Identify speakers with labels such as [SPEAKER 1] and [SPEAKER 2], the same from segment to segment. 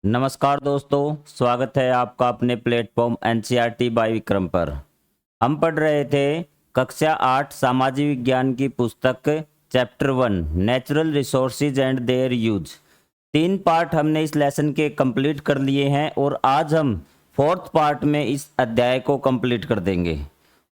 [SPEAKER 1] नमस्कार दोस्तों, स्वागत है आपका अपने प्लेटफॉर्म एनसीईआरटी बाय विक्रम पर। हम पढ़ रहे थे कक्षा 8 सामाजिक विज्ञान की पुस्तक chapter 1 natural resources and their use. 3 part हमने इस लेसन के कंप्लीट कर लिए हैं और आज हम 4th पार्ट में इस अध्याय को कंप्लीट कर देंगे।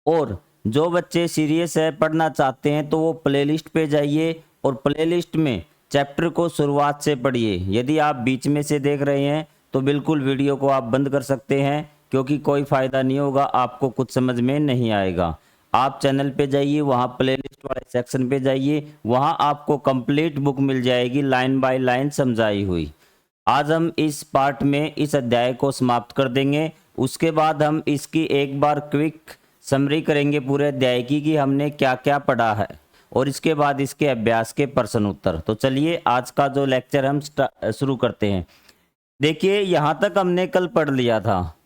[SPEAKER 1] और जो बच्चे सीरियस है पढ़ना चाहते हैं तो वो प्लेलिस्ट पे जाइए और प्लेलिस्ट में चैप्टर को शुरुआत से पढ़िए। यदि आप बीच में से देख रहे हैं तो बिल्कुल वीडियो को आप बंद कर सकते हैं, क्योंकि कोई फ़ायदा नहीं होगा, आपको कुछ समझ में नहीं आएगा। आप चैनल पे जाइए, वहाँ प्लेलिस्ट वाले सेक्शन पे जाइए, वहाँ आपको कंप्लीट बुक मिल जाएगी लाइन बाय लाइन समझाई हुई। आज हम इस पार्ट में इस अध्याय को समाप्त कर देंगे। उसके बाद हम इसकी एक बार क्विक समरी करेंगे पूरे अध्याय की कि हमने क्या क्या पढ़ा है, और इसके बाद इसके अभ्यास के प्रश्न उत्तर। तो चलिए आज का जो लेक्चर हम शुरू करते हैं। देखिए, यहाँ तक हमने कल पढ़ लिया था।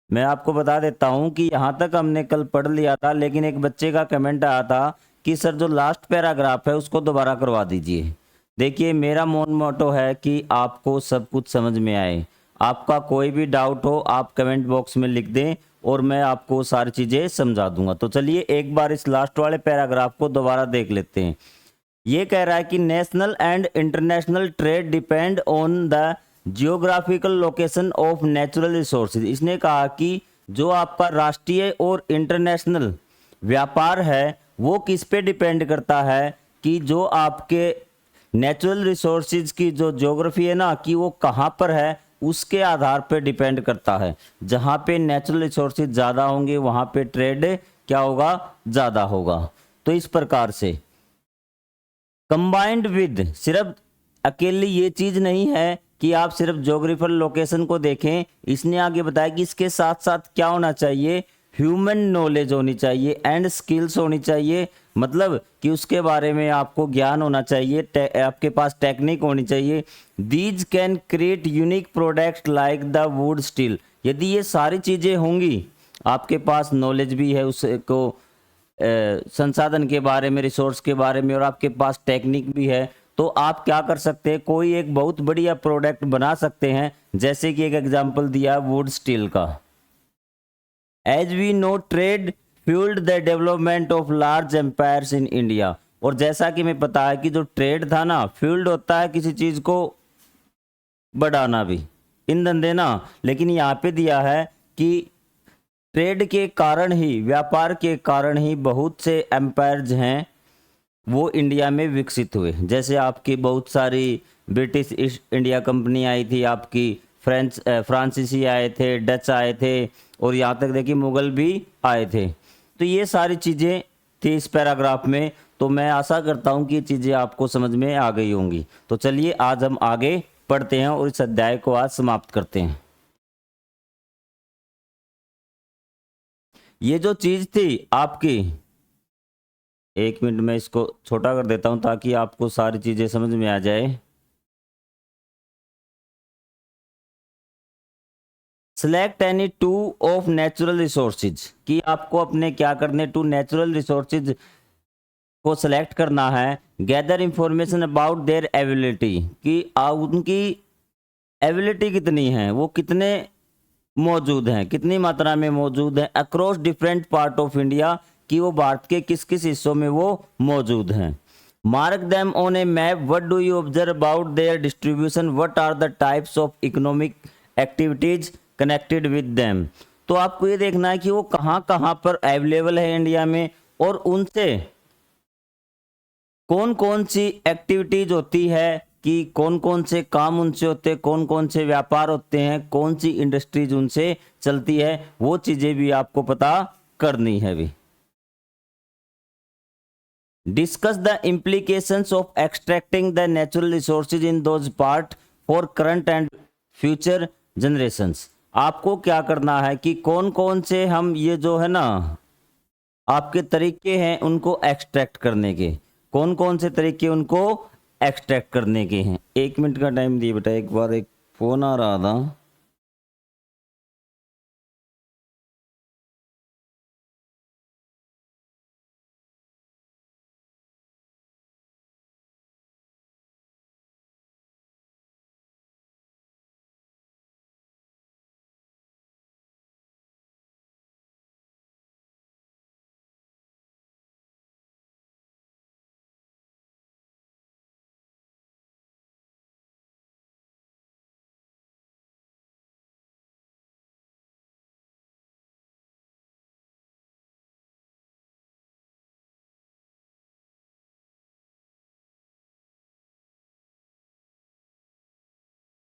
[SPEAKER 1] मैं आपको बता देता हूँ कि यहाँ तक हमने कल पढ़ लिया था, लेकिन एक बच्चे का कमेंट आया था कि सर जो लास्ट पैराग्राफ है उसको दोबारा करवा दीजिए। देखिए, मेरा मोटो है कि आपको सब कुछ समझ में आए। आपका कोई भी डाउट हो आप कमेंट बॉक्स में लिख दें और मैं आपको सारी चीज़ें समझा दूंगा। तो चलिए एक बार इस लास्ट वाले पैराग्राफ को दोबारा देख लेते हैं। ये कह रहा है कि national and international trade depend on the geographical location of natural resources. इसने कहा कि जो आपका राष्ट्रीय और इंटरनेशनल व्यापार है वो किस पे डिपेंड करता है कि जो आपके नेचुरल रिसोर्सेज की जो ज्योग्राफी है ना, कि वो कहाँ पर है उसके आधार पर डिपेंड करता है। जहाँ पे नेचुरल रिसोर्सेज ज़्यादा होंगे वहाँ पे ट्रेड क्या होगा, ज़्यादा होगा। तो इस प्रकार से कंबाइंड विद, सिर्फ अकेली ये चीज नहीं है कि आप सिर्फ ज्योग्राफिकल लोकेशन को देखें। इसने आगे बताया कि इसके साथ साथ क्या होना चाहिए, ह्यूमन नॉलेज होनी चाहिए एंड स्किल्स होनी चाहिए। मतलब कि उसके बारे में आपको ज्ञान होना चाहिए, आपके पास टेक्निक होनी चाहिए। These can create unique product like the wood steel. यदि ये सारी चीज़ें होंगी, आपके पास नॉलेज भी है उसको संसाधन के बारे में, रिसोर्स के बारे में, और आपके पास टेक्निक भी है, तो आप क्या कर सकते हैं, कोई एक बहुत बढ़िया प्रोडक्ट बना सकते हैं। जैसे कि एक एग्जांपल दिया वुड स्टील का। As we know trade fuelled the development of large empires in India. और जैसा कि मैं पता है कि जो ट्रेड था ना, फ्यूल्ड होता है किसी चीज को बढ़ाना भी, ईंधन देना। लेकिन यहाँ पे दिया है कि ट्रेड के कारण ही, व्यापार के कारण ही बहुत से एम्पायर्स हैं वो इंडिया में विकसित हुए। जैसे आपकी बहुत सारी ब्रिटिश ईस्ट इंडिया कंपनी आई थी, आपकी फ्रांसीसी आए थे, डच आए थे, और यहाँ तक देखिए मुगल भी आए थे। तो ये सारी चीज़ें थी इस पैराग्राफ में। तो मैं आशा करता हूँ कि ये चीज़ें आपको समझ में आ गई होंगी। तो चलिए आज हम आगे पढ़ते हैं और इस अध्याय को आज समाप्त करते हैं। ये जो चीज़ थी आपकी, एक मिनट में इसको छोटा कर देता हूँ ताकि आपको सारी चीज़ें समझ में आ जाए। Select any two of natural resources, कि आपको अपने क्या करने, टू नेचुरल रिसोर्सेज को सिलेक्ट करना है। Gather information about their ability, कि उनकी एबिलिटी कितनी है, वो कितने मौजूद हैं, कितनी मात्रा में मौजूद हैं across different part of India, कि वो भारत के किस किस हिस्सों में वो मौजूद हैं। Mark them on a map, what do you observe about their distribution, what are the types of economic activities connected with them. तो आपको ये देखना है कि वो कहाँ कहाँ पर अवेलेबल है इंडिया में, और उनसे कौन कौन सी एक्टिविटीज होती है, कि कौन कौन से काम उनसे होते हैं, कौन कौन से व्यापार होते हैं, कौन सी इंडस्ट्रीज उनसे चलती है, वो चीजें भी आपको पता करनी है भी। Discuss the implications of extracting the natural resources in those part for current and future generations. आपको क्या करना है कि कौन कौन से हम ये जो है ना आपके तरीके हैं उनको एक्सट्रैक्ट करने के, कौन कौन से तरीके उनको एक्सट्रैक्ट करने के हैं। 1 मिनट का टाइम दिए बेटा, एक बार एक फोन आ रहा था।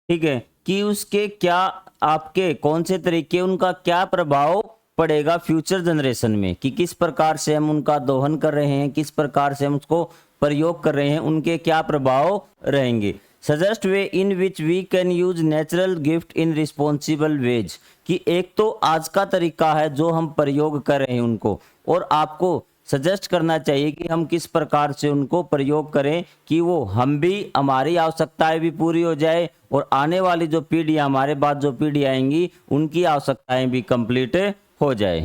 [SPEAKER 1] ठीक है, कि उसके क्या, आपके कौन से तरीके, उनका क्या प्रभाव पड़ेगा फ्यूचर जनरेशन में, कि किस प्रकार से हम उनका दोहन कर रहे हैं, किस प्रकार से हम उसको प्रयोग कर रहे हैं, उनके क्या प्रभाव रहेंगे। Suggest ways in which we can use natural gift in responsible ways, कि एक तो आज का तरीका है जो हम प्रयोग कर रहे हैं उनको, और आपको सजेस्ट करना चाहिए कि हम किस प्रकार से उनको प्रयोग करें कि वो हम भी, हमारी आवश्यकताएं भी पूरी हो जाए और आने वाली जो पीढ़ी, हमारे बाद जो पीढ़ी आएंगी उनकी आवश्यकताएं भी कंप्लीट हो जाए।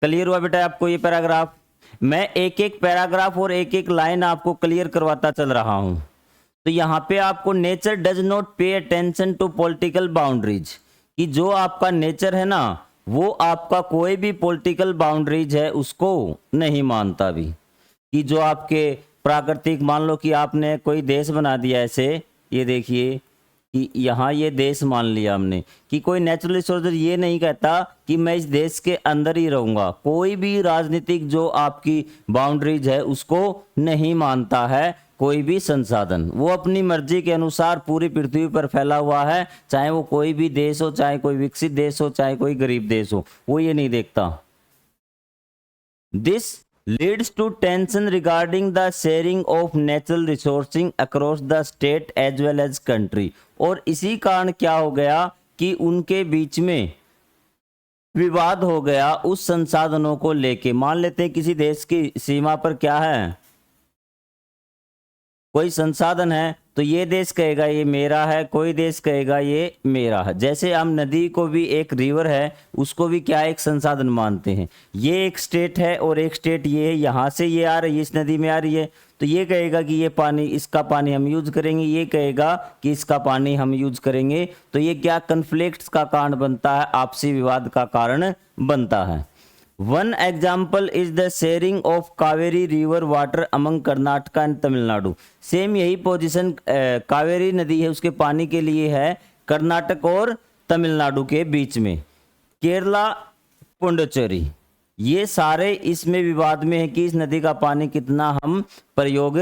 [SPEAKER 1] क्लियर हुआ बेटा आपको ये पैराग्राफ? मैं एक एक पैराग्राफ और एक एक लाइन आपको क्लियर करवाता चल रहा हूं। तो यहाँ पे आपको nature does not pay attention to political boundaries, कि जो आपका नेचर है ना, वो आपका कोई भी पॉलिटिकल बाउंड्रीज है उसको नहीं मानता भी, कि जो आपके प्राकृतिक, मान लो कि आपने कोई देश बना दिया ऐसे, ये देखिए कि यहाँ ये देश मान लिया हमने, कि कोई नेचुरल रिसोर्स ये नहीं कहता कि मैं इस देश के अंदर ही रहूँगा, कोई भी राजनीतिक जो आपकी बाउंड्रीज है उसको नहीं मानता है कोई भी संसाधन, वो अपनी मर्जी के अनुसार पूरी पृथ्वी पर फैला हुआ है, चाहे वो कोई भी देश हो, चाहे कोई विकसित देश हो, चाहे कोई गरीब देश हो, वो ये नहीं देखता। This leads to tension regarding the sharing of natural resourcing across the state as well as country, और इसी कारण क्या हो गया कि उनके बीच में विवाद हो गया उस संसाधनों को लेके। मान लेते हैं किसी देश की सीमा पर क्या है, कोई संसाधन है, तो ये देश कहेगा ये मेरा है, कोई देश कहेगा ये मेरा है। जैसे हम नदी को भी, एक रिवर है उसको भी क्या एक संसाधन मानते हैं, ये एक स्टेट है और एक स्टेट ये है, यहाँ से ये आ रही है, इस नदी में आ रही है, तो ये कहेगा कि ये पानी, इसका पानी हम यूज करेंगे, ये कहेगा कि इसका पानी हम यूज करेंगे, तो ये क्या कन्फ्लिक्ट्स का कारण बनता है, आपसी विवाद का कारण बनता है। One example is the sharing of Kaveri river water among Karnataka and Tamil Nadu. Same यही पोजीशन कावेरी नदी है उसके पानी के लिए है कर्नाटक और तमिलनाडु के बीच में। केरला, पुंडुचेरी, ये सारे इसमें विवाद में है कि इस नदी का पानी कितना हम प्रयोग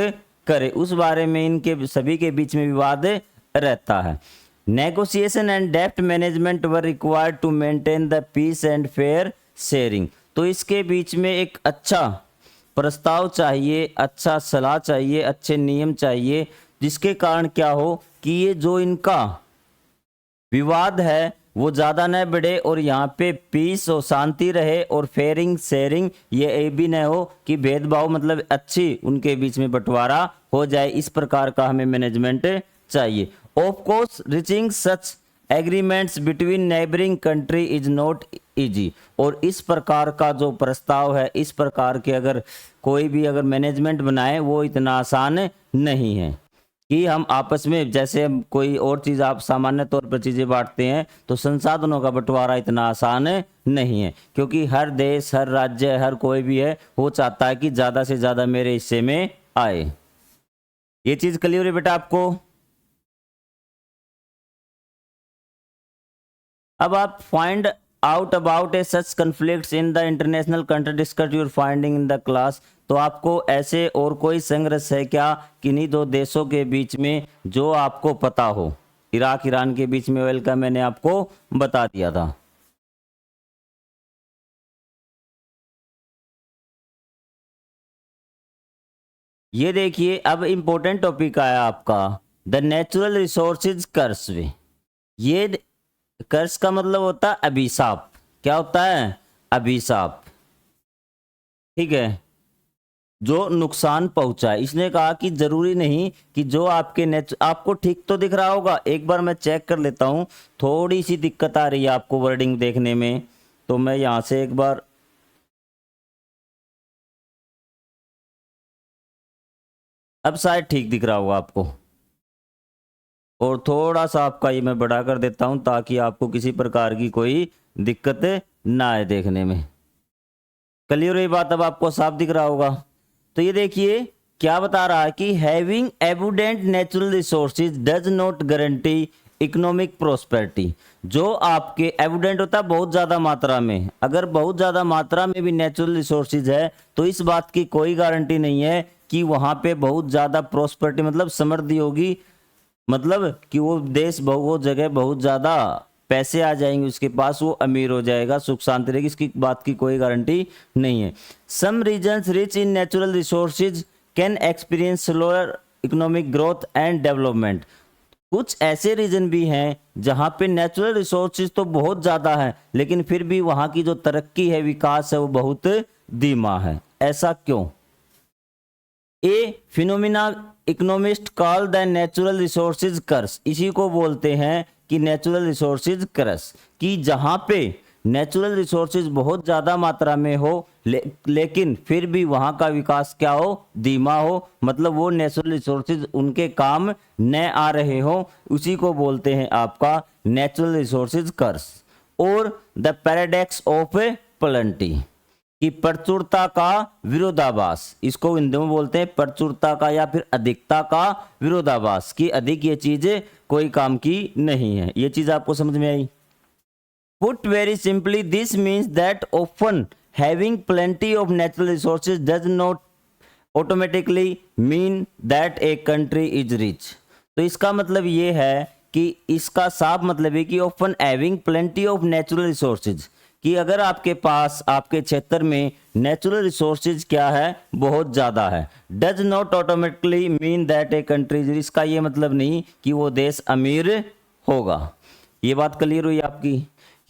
[SPEAKER 1] करें, उस बारे में इनके सभी के बीच में विवाद रहता है। नेगोशिएशन एंड डेप्ट management were required to maintain the peace and fair sharing. तो इसके बीच में एक अच्छा प्रस्ताव चाहिए, अच्छा सलाह चाहिए, अच्छे नियम चाहिए, जिसके कारण क्या हो कि ये जो इनका विवाद है वो ज़्यादा न बढ़े और यहाँ पे पीस और शांति रहे, और फेयरिंग शेयरिंग ये भी न हो कि भेदभाव, मतलब अच्छी उनके बीच में बंटवारा हो जाए, इस प्रकार का हमें मैनेजमेंट चाहिए। Of course reaching such agreements between neighbouring country is not easy, और इस प्रकार का जो प्रस्ताव है, इस प्रकार के अगर कोई भी अगर मैनेजमेंट बनाए वो इतना आसान नहीं है कि हम आपस में, जैसे हम कोई और चीज़ आप सामान्य तौर पर चीज़ें बांटते हैं, तो संसाधनों का बंटवारा इतना आसान नहीं है, क्योंकि हर देश, हर राज्य, हर कोई भी है वो चाहता है कि ज़्यादा से ज़्यादा मेरे हिस्से में आए। ये चीज़ क्लियर है बेटा आपको? अब आप find out about A such conflicts in the international country discuss your finding in the class. तो आपको ऐसे और कोई संघर्ष है क्या किन्हीं दो देशों के बीच में जो आपको पता हो? इराक ईरान के बीच में ऑयल का मैंने आपको बता दिया था। ये देखिए अब इंपॉर्टेंट टॉपिक आया आपका, द नेचुरल रिसोर्सेज कर्स। ये कर्स का मतलब होता है अभिशाप। क्या होता है? अभिशाप। ठीक है, जो नुकसान पहुंचाए। इसने कहा कि जरूरी नहीं कि जो आपके आपको ठीक तो दिख रहा होगा, एक बार मैं चेक कर लेता हूं, थोड़ी सी दिक्कत आ रही है आपको वर्डिंग देखने में, तो मैं यहां से एक बार, अब शायद ठीक दिख रहा होगा आपको, और थोड़ा सा आपका ये मैं बड़ा कर देता हूं ताकि आपको किसी प्रकार की कोई दिक्कत ना आए देखने में। क्लियर ये बात? अब आपको साफ दिख रहा होगा। तो ये देखिए क्या बता रहा है कि having abundant natural resources does not guarantee economic prosperity. जो आपके एबुडेंट होता है बहुत ज़्यादा मात्रा में, अगर बहुत ज़्यादा मात्रा में भी नेचुरल रिसोर्सेज है तो इस बात की कोई गारंटी नहीं है कि वहाँ पे बहुत ज़्यादा प्रोस्पेरिटी मतलब समृद्धि होगी, मतलब कि वो देश वो जगह बहुत ज़्यादा पैसे आ जाएंगे उसके पास, वो अमीर हो जाएगा, सुख शांति रहेगी, इसकी बात की कोई गारंटी नहीं है। Some regions rich in natural resources can experience slower economic growth and development. कुछ ऐसे रीजन भी हैं जहां पे नेचुरल रिसोर्सेज तो बहुत ज़्यादा है लेकिन फिर भी वहां की जो तरक्की है, विकास है, वो बहुत धीमा है। ऐसा क्यों? A phenomena economist call the natural resources curse, इसी को बोलते हैं कि नेचुरल रिसोर्सेज कर्स, कि जहां पे नेचुरल रिसोर्सेज बहुत ज़्यादा मात्रा में हो लेकिन फिर भी वहां का विकास क्या हो, धीमा हो, मतलब वो नेचुरल रिसोर्सेज उनके काम न आ रहे हो, उसी को बोलते हैं आपका नेचुरल रिसोर्सेज कर्स। और द पैराडॉक्स ऑफ प्लेंटी, कि प्रचुरता का विरोधाभास, इसको हिंदी में बोलते हैं प्रचुरता का या फिर अधिकता का विरोधाभास, कि अधिक ये चीज कोई काम की नहीं है। ये चीज आपको समझ में आई? Put very simply this means that often having plenty of natural resources does not automatically mean that a country is rich. तो इसका मतलब ये है कि इसका साफ मतलब है कि often having plenty of natural resources, कि अगर आपके पास आपके क्षेत्र में नेचुरल रिसोर्सेज क्या है, बहुत ज़्यादा है, does not automatically mean that a country, इसका ये मतलब नहीं कि वो देश अमीर होगा। ये बात क्लियर हुई आपकी,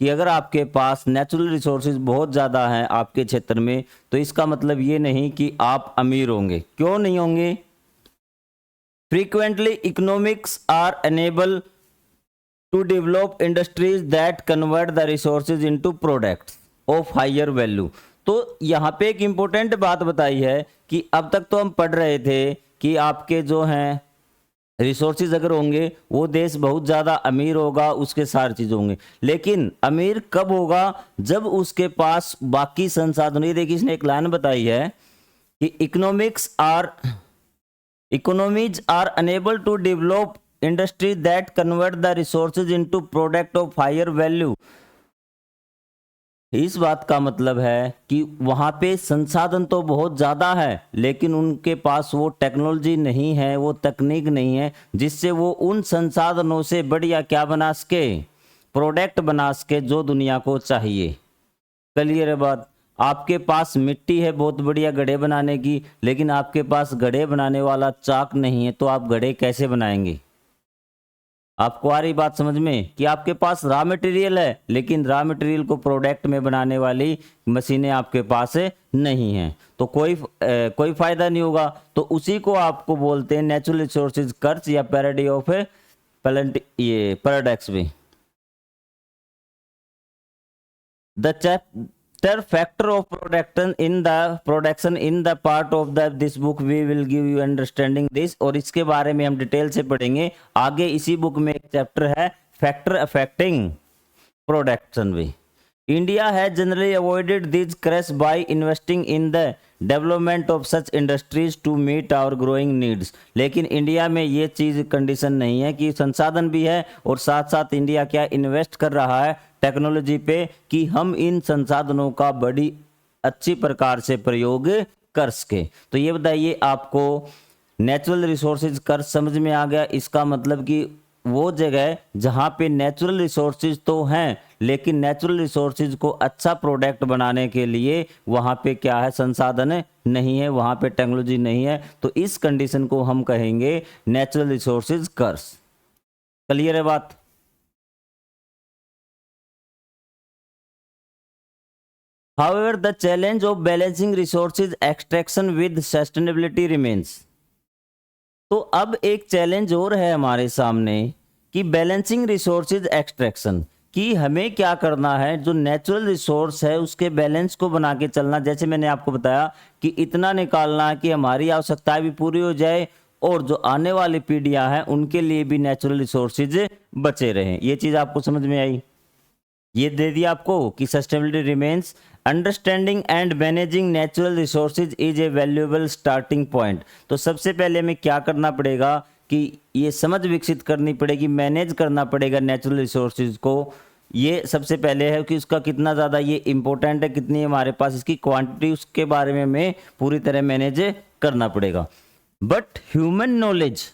[SPEAKER 1] कि अगर आपके पास नेचुरल रिसोर्सेज बहुत ज़्यादा हैं आपके क्षेत्र में तो इसका मतलब ये नहीं कि आप अमीर होंगे। क्यों नहीं होंगे? Frequently economics are unable to develop industries that convert the resources into products of higher value। तो यहाँ पे एक इम्पोर्टेंट बात बताई है कि अब तक तो हम पढ़ रहे थे कि आपके जो हैं रिसोर्सेज अगर होंगे वो देश बहुत ज़्यादा अमीर होगा, उसके सारी चीज़ होंगे, लेकिन अमीर कब होगा? जब उसके पास बाकी संसाधन। ये देखिए इसने एक लाइन बताई है कि economies are unable to develop industry that convert the resources into product of higher value. इस बात का मतलब है कि वहां पे संसाधन तो बहुत ज़्यादा है लेकिन उनके पास वो टेक्नोलॉजी नहीं है, वो तकनीक नहीं है जिससे वो उन संसाधनों से बढ़िया क्या बना सके, प्रोडक्ट बना सके जो दुनिया को चाहिए। क्लियर है बात? आपके पास मिट्टी है बहुत बढ़िया घड़े बनाने की, लेकिन आपके पास घड़े बनाने वाला चाक नहीं है, तो आप घड़े कैसे बनाएंगे? आपको आ रही बात समझ में? कि आपके पास रॉ मटेरियल है लेकिन रॉ मटेरियल को प्रोडक्ट में बनाने वाली मशीनें आपके पास नहीं हैं, तो कोई फायदा नहीं होगा। तो उसी को आपको बोलते हैं नेचुरल रिसोर्सेज कर्स या पैराडी ऑफ ये पैराडॉक्स भी। The chapter factor of production in the part of this book we will give you understanding this, और इसके बारे में हम डिटेल से पढ़ेंगे आगे। इसी बुक में एक चैप्टर है फैक्टर अफेक्टिंग प्रोडक्शन भी। India has generally avoided this crash by investing in the development of such industries to meet our growing needs. लेकिन इंडिया में ये चीज़ कंडीशन नहीं है कि संसाधन भी है और साथ साथ इंडिया क्या इन्वेस्ट कर रहा है टेक्नोलॉजी पे कि हम इन संसाधनों का बड़ी अच्छी प्रकार से प्रयोग कर सके। तो ये बताइए आपको नेचुरल रिसोर्सेज कर समझ में आ गया? इसका मतलब कि वो जगह जहाँ पे नेचुरल रिसोर्सेज तो हैं लेकिन नेचुरल रिसोर्सेज को अच्छा प्रोडक्ट बनाने के लिए वहाँ पे क्या है, संसाधन नहीं है, वहाँ पे टेक्नोलॉजी नहीं है, तो इस कंडीशन को हम कहेंगे नेचुरल रिसोर्सेज कर्स। क्लियर है बात? However, the challenge of balancing resources extraction with sustainability remains। तो अब एक चैलेंज और है हमारे सामने कि बैलेंसिंग रिसोर्सेज एक्सट्रैक्शन, कि हमें क्या करना है, जो नेचुरल रिसोर्स है उसके बैलेंस को बना के चलना। जैसे मैंने आपको बताया कि इतना निकालना कि हमारी आवश्यकताएं भी पूरी हो जाए और जो आने वाली पीढ़ियां हैं उनके लिए भी नेचुरल रिसोर्सेज बचे रहें। ये चीज़ आपको समझ में आई? ये दे दिया आपको कि sustainability remains, understanding and managing natural resources is a valuable starting point. तो सबसे पहले हमें क्या करना पड़ेगा कि ये समझ विकसित करनी पड़ेगी, मैनेज करना पड़ेगा नेचुरल रिसोर्सेज को। ये सबसे पहले है कि उसका कितना ज़्यादा ये इंपॉर्टेंट है, कितनी हमारे पास इसकी क्वांटिटी, उसके बारे में हमें पूरी तरह मैनेज करना पड़ेगा। But human knowledge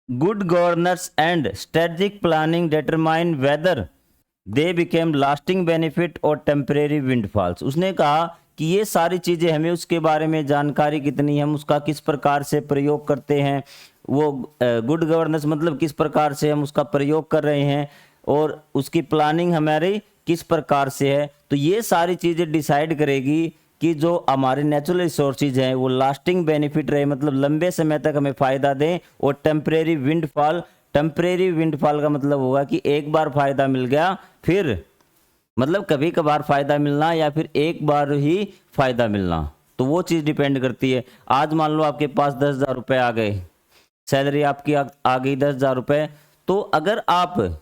[SPEAKER 1] good governance and strategic planning determine whether they became lasting benefit और टेम्परेरी विंडफॉल्स। उसने कहा कि ये सारी चीज़ें हमें उसके बारे में जानकारी कितनी है, हम उसका किस प्रकार से प्रयोग करते हैं, वो गुड गवर्नेंस मतलब किस प्रकार से हम उसका प्रयोग कर रहे हैं और उसकी प्लानिंग हमारी किस प्रकार से है। तो ये सारी चीज़ें डिसाइड करेगी कि जो हमारे नेचुरल रिसोर्सेज हैं वो लास्टिंग बेनिफिट रहे, मतलब लंबे समय तक हमें फ़ायदा दें, और टेम्परेरी विंडफॉल का मतलब होगा कि एक बार फ़ायदा मिल गया फिर मतलब कभी कभार फ़ायदा मिलना या फिर एक बार ही फ़ायदा मिलना। तो वो चीज़ डिपेंड करती है। आज मान लो आपके पास 10,000 रुपये आ गए, सैलरी आपकी आ गई 10,000 रुपये, तो अगर आप,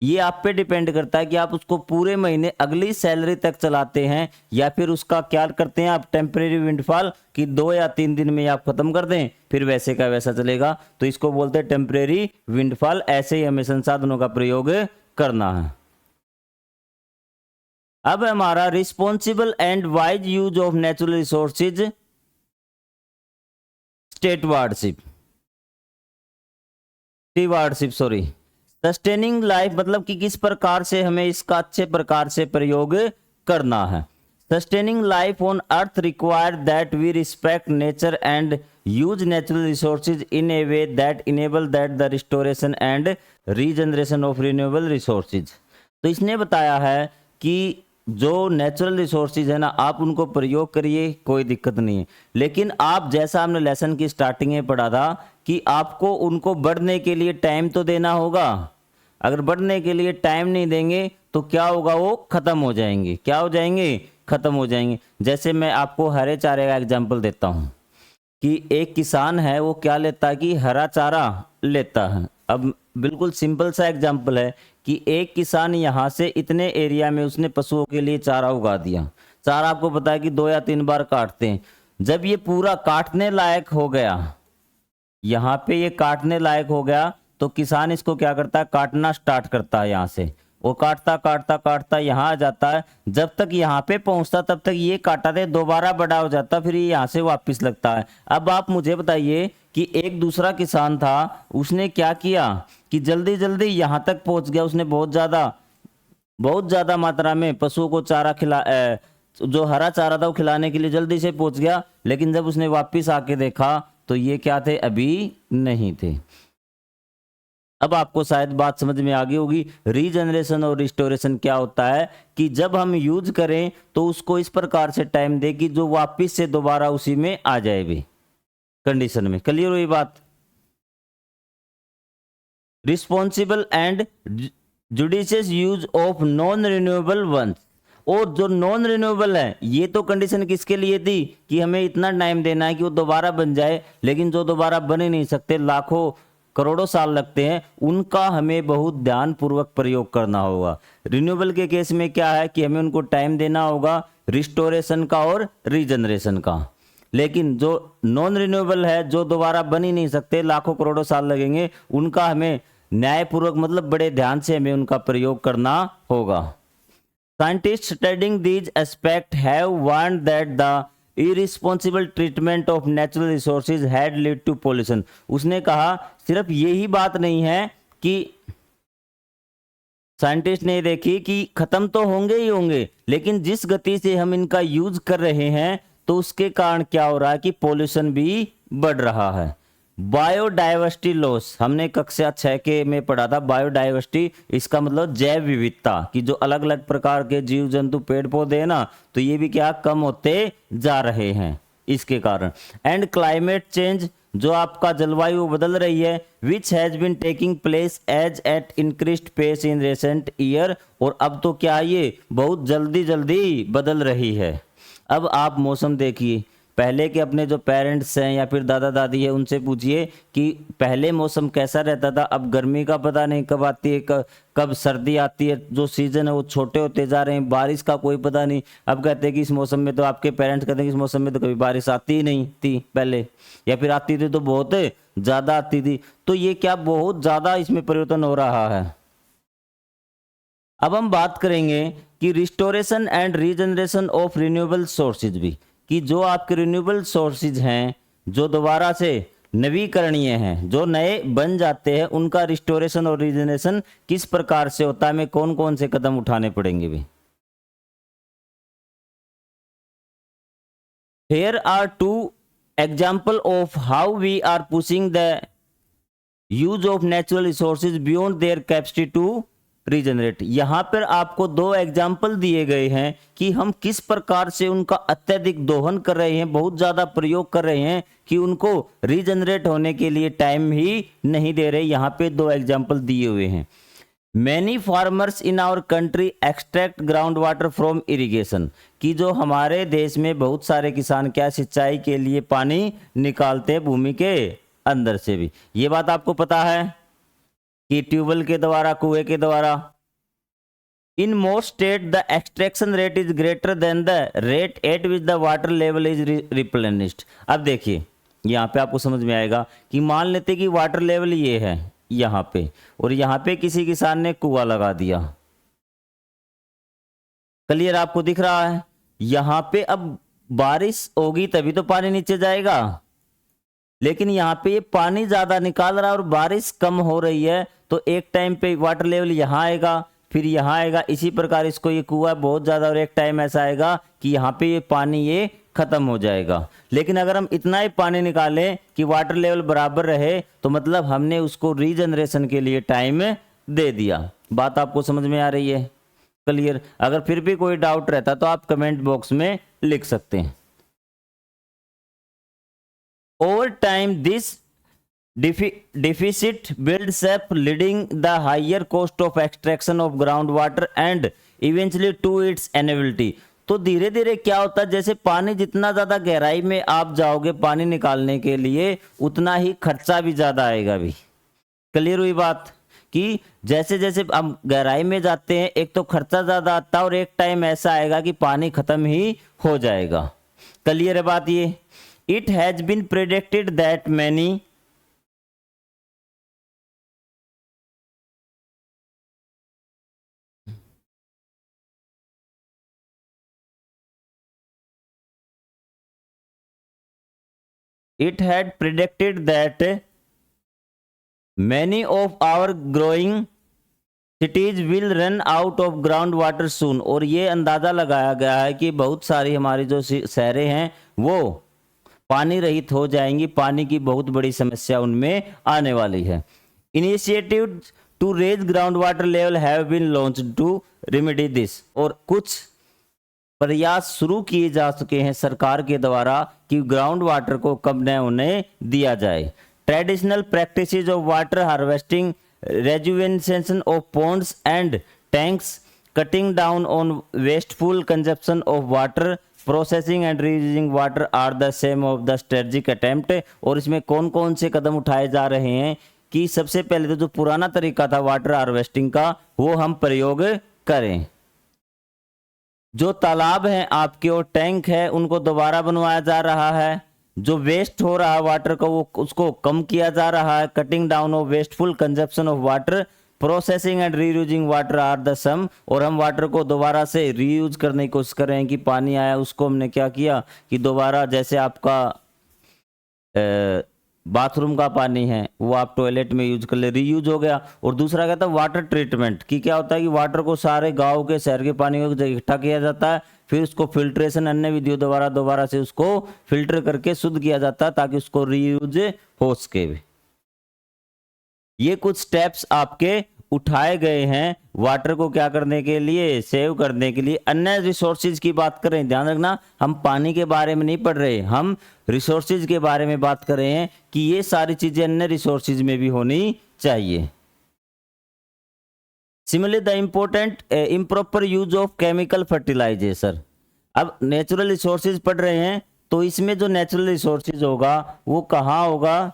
[SPEAKER 1] ये आप पे डिपेंड करता है कि आप उसको पूरे महीने अगली सैलरी तक चलाते हैं या फिर उसका क्या करते हैं आप, टेम्परेरी विंडफॉल कि 2 या 3 दिन में आप खत्म कर दें, फिर वैसे का वैसा चलेगा। तो इसको बोलते हैं टेम्परेरी विंडफॉल। ऐसे ही हमें संसाधनों का प्रयोग करना है। अब हमारा responsible and wise use of natural resources sustaining life, मतलब कि किस प्रकार से हमें इसका अच्छे प्रकार से प्रयोग करना है। Sustaining life on earth require that we respect nature and use natural resources in a way that enable that the restoration and regeneration of renewable resources. तो इसने बताया है कि जो नेचुरल रिसोर्सेज है ना, आप उनको प्रयोग करिए, कोई दिक्कत नहीं है, लेकिन आप जैसा हमने लेसन की स्टार्टिंग में पढ़ा था कि आपको उनको बढ़ने के लिए टाइम तो देना होगा। अगर बढ़ने के लिए टाइम नहीं देंगे तो क्या होगा, वो खत्म हो जाएंगे। क्या हो जाएंगे? खत्म हो जाएंगे। जैसे मैं आपको हरे चारे का एग्जाम्पल देता हूँ कि एक किसान है, वो क्या लेता है कि हरा चारा लेता है। अब बिल्कुल सिंपल सा एग्जाम्पल है कि एक किसान यहाँ से इतने एरिया में उसने पशुओं के लिए चारा उगा दिया। चारा आपको पता है कि 2 या 3 बार काटते हैं। जब ये पूरा काटने लायक हो गया, यहाँ पे ये काटने लायक हो गया, तो किसान इसको क्या करता है, काटना स्टार्ट करता है। यहाँ से वो काटता काटता काटता यहाँ आ जाता है। जब तक यहाँ पे पहुँचता तब तक ये काटा दे दोबारा बड़ा हो जाता, फिर ये यहाँ से वापस लगता है। अब आप मुझे बताइए कि एक दूसरा किसान था, उसने क्या किया कि जल्दी जल्दी यहाँ तक पहुँच गया। उसने बहुत ज़्यादा मात्रा में पशुओं को चारा जो हरा चारा था वो खिलाने के लिए जल्दी से पहुँच गया, लेकिन जब उसने वापस आके देखा तो ये क्या थे, अभी नहीं थे। अब आपको शायद बात समझ में आ गई होगी। रीजनरेशन और रिस्टोरेशन क्या होता है कि जब हम यूज करें तो उसको इस प्रकार से टाइम दे कि जो वापस से दोबारा उसी में आ जाए भी कंडीशन में। क्लियर हुई बात? Responsible and judicious use of non renewable ones. और जो नॉन रिन्यूएबल है, ये तो कंडीशन किसके लिए थी कि हमें इतना टाइम देना है कि वो दोबारा बन जाए, लेकिन जो दोबारा बन ही नहीं सकते, लाखों करोड़ों साल लगते हैं, उनका हमें बहुत ध्यान पूर्वक प्रयोग करना होगा। रिन्यूएबल के केस में क्या है कि हमें उनको टाइम देना होगा, रिस्टोरेशन का और रीजनरेशन का। लेकिन जो नॉन रिन्यूएबल है, जो दोबारा बन ही नहीं सकते, लाखों करोड़ों साल लगेंगे, उनका हमें न्यायपूर्वक मतलब बड़े ध्यान से हमें उनका प्रयोग करना होगा। Scientists studying these aspects have warned that the irresponsible treatment of natural resources had led to pollution। उसने कहा सिर्फ यही बात नहीं है कि साइंटिस्ट ने देखी कि खत्म तो होंगे ही होंगे, लेकिन जिस गति से हम इनका यूज कर रहे हैं तो उसके कारण क्या हो रहा है कि पोल्यूशन भी बढ़ रहा है। बायोडाइवर्सिटी लॉस हमने कक्षा 6 के में पढ़ा था। बायोडाइवर्सिटी इसका मतलब जैव विविधता, कि जो अलग अलग प्रकार के जीव जंतु पेड़ पौधे हैं ना, तो ये भी क्या कम होते जा रहे हैं इसके कारण। एंड क्लाइमेट चेंज, जो आपका जलवायु बदल रही है, which has been taking place as at increased pace in recent year. और अब तो क्या ये बहुत जल्दी जल्दी बदल रही है। अब आप मौसम देखिए, पहले के अपने जो पेरेंट्स हैं या फिर दादा दादी है, उनसे पूछिए कि पहले मौसम कैसा रहता था। अब गर्मी का पता नहीं कब आती है, कब सर्दी आती है, जो सीजन है वो छोटे होते जा रहे हैं, बारिश का कोई पता नहीं। अब कहते हैं कि इस मौसम में तो, आपके पेरेंट्स कहते हैं कि इस मौसम में तो कभी बारिश आती ही नहीं थी पहले, या फिर आती थी तो बहुत ज़्यादा आती थी। तो ये क्या बहुत ज़्यादा इसमें परिवर्तन हो रहा है। अब हम बात करेंगे कि restoration and regeneration of renewable sources भी, कि जो आपके रिन्यूएबल सोर्सेज हैं, जो दोबारा से नवीकरणीय हैं, जो नए बन जाते हैं उनका रिस्टोरेशन और रीजनरेशन किस प्रकार से होता है, हमें कौन कौन से कदम उठाने पड़ेंगे भी। Here are two example of how we are pushing the use of natural resources beyond their capacity to regenerate. यहाँ पर आपको दो एग्जाम्पल दिए गए हैं कि हम किस प्रकार से उनका अत्यधिक दोहन कर रहे हैं, बहुत ज़्यादा प्रयोग कर रहे हैं कि उनको रीजनरेट होने के लिए टाइम ही नहीं दे रहे। यहाँ पे दो एग्जाम्पल दिए हुए हैं। Many farmers in our country extract ground water from irrigation, कि जो हमारे देश में बहुत सारे किसान क्या सिंचाई के लिए पानी निकालते हैं भूमि के अंदर से भी। ये बात आपको पता है कि ट्यूबवेल के द्वारा, कुएं के द्वारा। In most state the extraction rate is greater than the rate at which the water level is replenished. अब देखिए यहाँ पे आपको समझ में आएगा कि मान लेते कि वाटर लेवल ये है यहाँ पे, और यहाँ पे किसी किसान ने कुआं लगा दिया। क्लियर आपको दिख रहा है? यहाँ पे अब बारिश होगी तभी तो पानी नीचे जाएगा, लेकिन यहाँ पे ये पानी ज्यादा निकाल रहा है और बारिश कम हो रही है, तो एक टाइम पे वाटर लेवल यहाँ आएगा, फिर यहाँ आएगा। इसी प्रकार इसको ये कुआं बहुत ज्यादा, और एक टाइम ऐसा आएगा कि यहाँ पे ये पानी ये खत्म हो जाएगा। लेकिन अगर हम इतना ही पानी निकालें कि वाटर लेवल बराबर रहे, तो मतलब हमने उसको रीजनरेशन के लिए टाइम दे दिया। बात आपको समझ में आ रही है? क्लियर? अगर फिर भी कोई डाउट रहता तो आप कमेंट बॉक्स में लिख सकते हैं। Over time, this deficit builds up, leading the higher cost of extraction of groundwater and eventually to its inability। तो धीरे धीरे क्या होता है, जैसे पानी जितना ज्यादा गहराई में आप जाओगे पानी निकालने के लिए, उतना ही खर्चा भी ज्यादा आएगा भी। क्लियर हुई बात? कि जैसे जैसे हम गहराई में जाते हैं, एक तो खर्चा ज्यादा आता है और एक टाइम ऐसा आएगा कि पानी खत्म ही हो जाएगा। क्लियर है बात ये? It has been predicted that many of our growing cities will run out of ground water soon। और ये अंदाजा लगाया गया है कि बहुत सारी हमारी जो शहरें हैं वो पानी रहित हो जाएंगी, पानी की बहुत बड़ी समस्या उनमें आने वाली है। Initiative to raise ground water level have been launched to remedy this. और कुछ प्रयास शुरू किए जा चुके हैं सरकार के द्वारा कि ग्राउंड वाटर को कम न होने दिया जाए। Traditional practices of water harvesting, rejuvenation of ponds and tanks, cutting down on wasteful consumption of water, processing and reusing water are the same of the strategic attempt। और इसमें कौन कौन से कदम उठाए जा रहे हैं कि सबसे पहले तो जो पुराना तरीका था वाटर हार्वेस्टिंग का, वो हम प्रयोग करें। जो तालाब हैं आपके और टैंक है, उनको दोबारा बनवाया जा रहा है। जो वेस्ट हो रहा है वाटर का, वो उसको कम किया जा रहा है। Cutting down of wasteful consumption of water, processing and reusing water are the some. और हम वाटर को दोबारा से रीयूज करने की कोशिश कर रहे हैं कि पानी आया उसको हमने क्या किया कि दोबारा, जैसे आपका बाथरूम का पानी है वो आप टॉयलेट में यूज कर ले, रीयूज हो गया। और दूसरा कहता है वाटर ट्रीटमेंट, कि क्या होता है कि वाटर को सारे गांव के शहर के पानी को इकट्ठा किया जाता है, फिर उसको फिल्ट्रेशन अन्य विधियों दोबारा से उसको फिल्टर करके शुद्ध किया जाता है ताकि उसको रीयूज हो सके। ये कुछ स्टेप्स आपके उठाए गए हैं वाटर को क्या करने के लिए, सेव करने के लिए। अन्य रिसोर्सेज की बात करें, ध्यान रखना हम पानी के बारे में नहीं पढ़ रहे, हम रिसोर्सेज के बारे में बात कर रहे हैं कि ये सारी चीजें अन्य रिसोर्सेज में भी होनी चाहिए। Similarly the important improper use of chemical fertilisation. अब नेचुरल रिसोर्सेज पढ़ रहे हैं तो इसमें जो नेचुरल रिसोर्सेज होगा वो कहाँ होगा,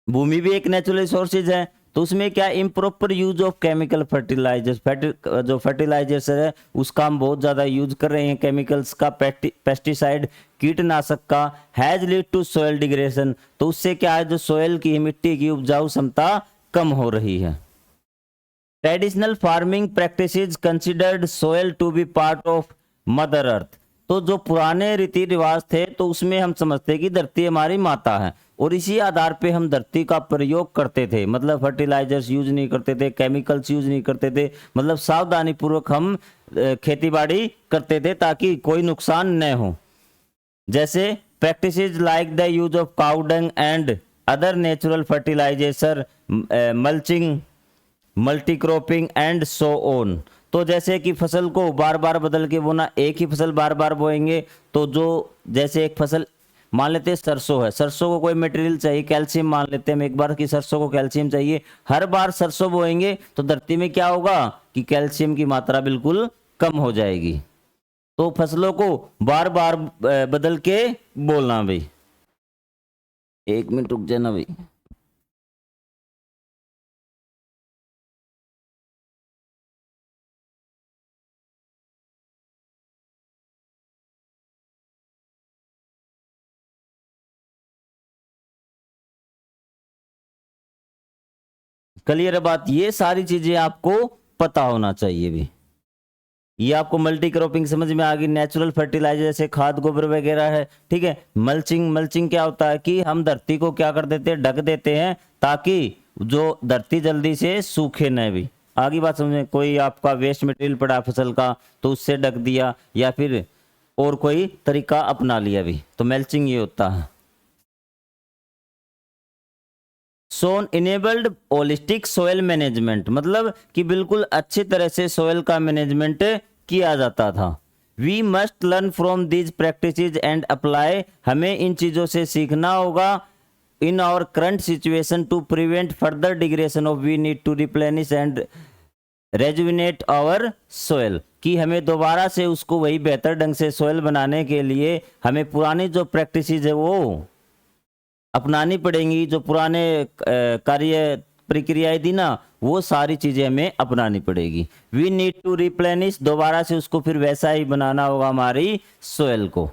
[SPEAKER 1] भूमि भी एक नेचुरल रिसोर्सेज है, तो उसमें क्या improper use of chemical fertilisers, जो फर्टिलाइजर्स है उसका हम बहुत ज्यादा यूज कर रहे हैं, केमिकल्स का, पेस्टिसाइड, कीटनाशक का, has lead to soil degradation. तो उससे क्या है, जो सोयल की, मिट्टी की उपजाऊ क्षमता कम हो रही है। Traditional farming practices considered soil to be part of mother earth. तो जो पुराने रीति रिवाज थे तो उसमें हम समझते हैं कि धरती हमारी माता है, और इसी आधार पे हम धरती का प्रयोग करते थे, मतलब फर्टिलाइजर्स यूज नहीं करते थे, केमिकल्स यूज नहीं करते थे, मतलब सावधानी पूर्वक हम खेती बाड़ी करते थे ताकि कोई नुकसान न हो। जैसे practices like the use of cow dung and other natural fertilization, mulching, multicropping and so on. तो जैसे कि फसल को बार बार बदल के बोना, एक ही फसल बार बार बोएंगे तो जो जैसे एक फसल मान लेते हैं सरसों है, सरसों को कोई मटेरियल चाहिए, कैल्शियम मान लेते हैं हम एक बार की सरसों को कैल्शियम चाहिए, हर बार सरसों बोएंगे तो धरती में क्या होगा कि कैल्शियम की मात्रा बिल्कुल कम हो जाएगी। तो फसलों को बार बार बदल के बोलना भाई। एक मिनट रुक जाना भाई। क्लियर है बात, ये सारी चीजें आपको पता होना चाहिए भी। ये आपको मल्टी क्रॉपिंग समझ में आ गई, नेचुरल फर्टिलाइजर जैसे खाद गोबर वगैरह है, ठीक है। मल्चिंग, मल्चिंग क्या होता है कि हम धरती को क्या कर देते हैं, ढक देते हैं ताकि जो धरती जल्दी से सूखे न भी। आगे बात समझे, कोई आपका वेस्ट मटेरियल पड़ा फसल का तो उससे ढक दिया या फिर और कोई तरीका अपना लिया भी, तो मल्चिंग ये होता है। सोन इनेबल्ड होलिस्टिक सोयल मैनेजमेंट, मतलब कि बिल्कुल अच्छी तरह से सोयल का मैनेजमेंट किया जाता था। We must learn from these practices and apply, हमें इन चीज़ों से सीखना होगा in our current situation to prevent further degradation of, we need to replenish and rejuvenate our soil, कि हमें दोबारा से उसको वही बेहतर ढंग से सोयल बनाने के लिए हमें पुरानी जो प्रैक्टिसेस है वो अपनानी पड़ेंगी। जो पुराने कार्य प्रक्रियाएं थी ना वो सारी चीजें हमें अपनानी पड़ेगी। वी नीड टू रिप्लेनिश, दोबारा से उसको फिर वैसा ही बनाना होगा हमारी सोयल को।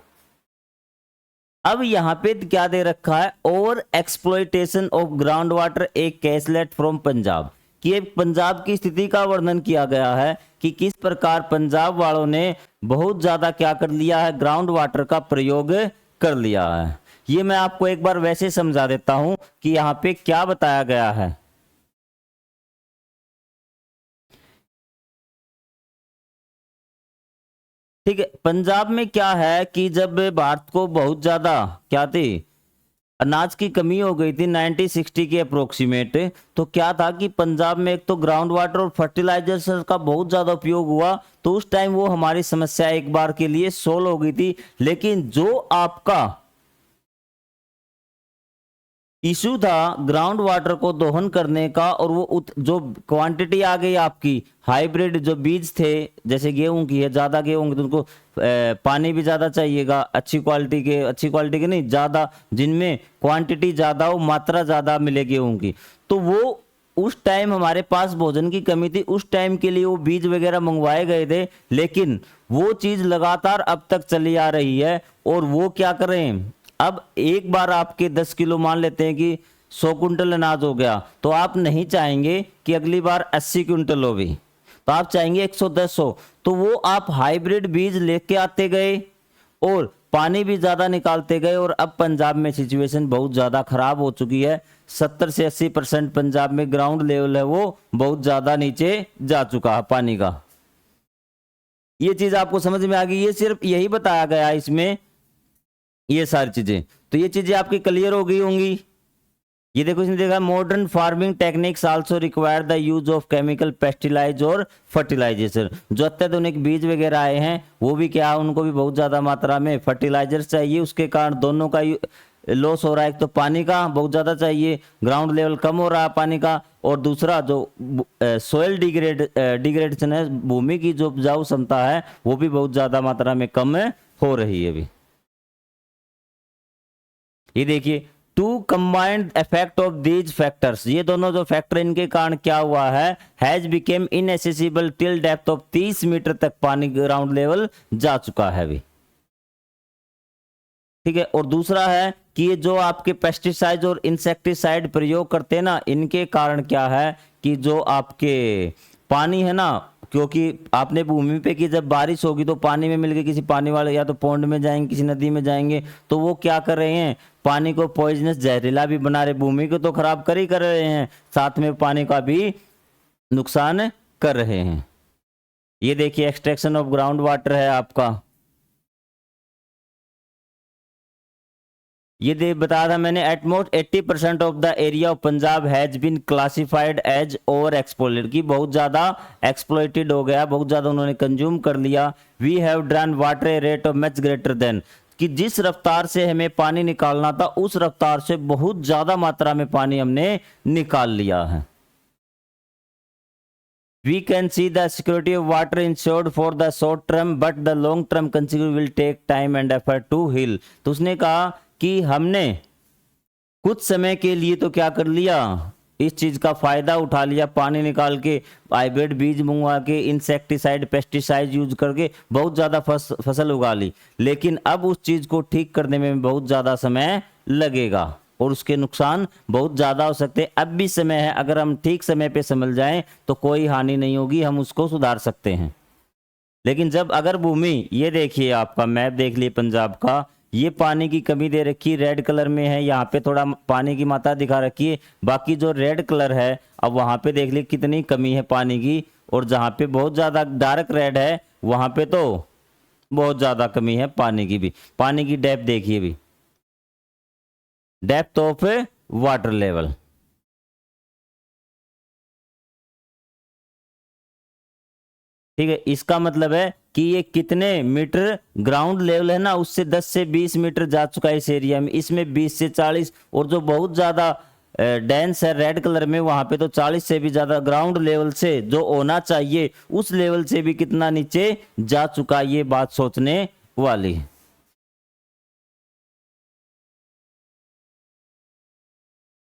[SPEAKER 1] अब यहाँ पे क्या दे रखा है, और एक्सप्लॉइटेशन ऑफ ग्राउंड वाटर, एक कैसलेट फ्रॉम पंजाब, कि एक पंजाब की स्थिति का वर्णन किया गया है कि किस प्रकार पंजाब वालों ने बहुत ज्यादा क्या कर लिया है, ग्राउंड वाटर का प्रयोग कर लिया है। ये मैं आपको एक बार वैसे समझा देता हूं कि यहाँ पे क्या बताया गया है। ठीक है, पंजाब में क्या है कि जब भारत को बहुत ज्यादा क्या थी, अनाज की कमी हो गई थी 1960 के अप्रोक्सीमेट, तो क्या था कि पंजाब में एक तो ग्राउंड वाटर और फर्टिलाइजर्स का बहुत ज्यादा उपयोग हुआ, तो उस टाइम वो हमारी समस्या एक बार के लिए सोल्व हो गई थी। लेकिन जो आपका इशू था ग्राउंड वाटर को दोहन करने का, और वो जो क्वांटिटी आ गई आपकी, हाइब्रिड जो बीज थे जैसे गेहूं की है, ज्यादा गेहूं तो उनको पानी भी ज्यादा चाहिएगा, अच्छी क्वालिटी के नहीं, ज्यादा जिनमें क्वांटिटी ज्यादा हो, मात्रा ज्यादा मिले गेहूं की, तो वो उस टाइम हमारे पास भोजन की कमी थी, उस टाइम के लिए वो बीज वगैरह मंगवाए गए थे। लेकिन वो चीज लगातार अब तक चली आ रही है, और वो क्या करें, अब एक बार आपके 10 किलो मान लेते हैं कि 100 कुंटल अनाज हो गया, तो आप नहीं चाहेंगे कि अगली बार 80 कुंटल हो भी, तो आप चाहेंगे 110 हो। तो वो आप हाइब्रिड बीज लेके आते गए और पानी भी ज्यादा निकालते गए, और अब पंजाब में सिचुएशन बहुत ज्यादा खराब हो चुकी है। 70 से 80% पंजाब में ग्राउंड लेवल है वो बहुत ज्यादा नीचे जा चुका है पानी का। ये चीज आपको समझ में आ गई, ये सिर्फ यही बताया गया इसमें, ये सारी चीजें, तो ये चीजें आपकी क्लियर हो गई होंगी। ये देखो इसमें देखा, modern farming techniques also require the use of chemical pesticides और फर्टिलाइजेशन, जो अत्याधुनिक बीज वगैरह आए हैं वो भी क्या, उनको भी बहुत ज्यादा मात्रा में फर्टिलाइजर चाहिए, उसके कारण दोनों का लॉस हो रहा है। एक तो पानी का बहुत ज्यादा चाहिए, ग्राउंड लेवल कम हो रहा है पानी का, और दूसरा जो सोयल डिग्रेडेशन है, भूमि की जो उपजाऊ क्षमता है वो भी बहुत ज्यादा मात्रा में कम हो रही है अभी। ये देखिए, to combined effect of these factors, ये दोनों जो फैक्टर इनके कारण क्या हुआ है, has became inaccessible till depth of 30 metre तक पानी ग्राउंड लेवल जा चुका है अभी। ठीक है, और दूसरा है कि ये जो आपके पेस्टिसाइड और इंसेक्टिसाइड प्रयोग करते हैं ना, इनके कारण क्या है कि जो आपके पानी है ना क्योंकि आपने भूमि पे की जब बारिश होगी तो पानी में मिल के किसी पानी वाले या तो पौंड में जाएंगे, किसी नदी में जाएंगे, तो वो क्या कर रहे हैं, पानी को पॉइजनस जहरीला भी बना रहे, भूमि को तो खराब कर रहे हैं, साथ में पानी का भी नुकसान कर रहे हैं। ये देखिए एक्सट्रैक्शन ऑफ ग्राउंड वाटर है आपका, ये दे बताया था मैंने, at most 80% of the area of Punjab has been classified as over exploited, की बहुत ज्यादा एक्सप्लोइटेड हो गया, बहुत ज्यादा उन्होंने कंज्यूम कर लिया। We have drawn water a rate of much greater than, कि जिस रफ्तार से हमें पानी निकालना था उस रफ्तार से बहुत ज्यादा मात्रा में पानी हमने निकाल लिया है। We can see the security of water ensured for the short term, but the long term consequences will take time and effort to heal। तो उसने कहा कि हमने कुछ समय के लिए तो क्या कर लिया, इस चीज का फायदा उठा लिया, पानी निकाल के, हाइब्रिड बीज मंगवा के, इंसेक्टिसाइड पेस्टिसाइड यूज करके बहुत ज्यादा फसल उगा ली, लेकिन अब उस चीज को ठीक करने में बहुत ज्यादा समय लगेगा और उसके नुकसान बहुत ज़्यादा हो सकते हैं। अब भी समय है, अगर हम ठीक समय पे समझ जाएं तो कोई हानि नहीं होगी, हम उसको सुधार सकते हैं। लेकिन जब अगर भूमि, ये देखिए आपका मैप देख लिए पंजाब का, ये पानी की कमी दे रखी रेड कलर में है, यहाँ पे थोड़ा पानी की मात्रा दिखा रखी है, बाकी जो रेड कलर है अब वहाँ पे देख ली कितनी कमी है पानी की, और जहाँ पे बहुत ज़्यादा डार्क रेड है वहाँ पे तो बहुत ज़्यादा कमी है पानी की भी। पानी की डेप्थ देखिए भी, डेप्थ ऑफ वाटर लेवल, ठीक है, इसका मतलब है कि ये कितने मीटर ग्राउंड लेवल है ना, उससे 10 से 20 मीटर जा चुका है इस एरिया में, इसमें 20 से 40, और जो बहुत ज्यादा डेंस है रेड कलर में वहां पे तो 40 से भी ज्यादा ग्राउंड लेवल से जो होना चाहिए उस लेवल से भी कितना नीचे जा चुका, ये बात सोचने वाली है।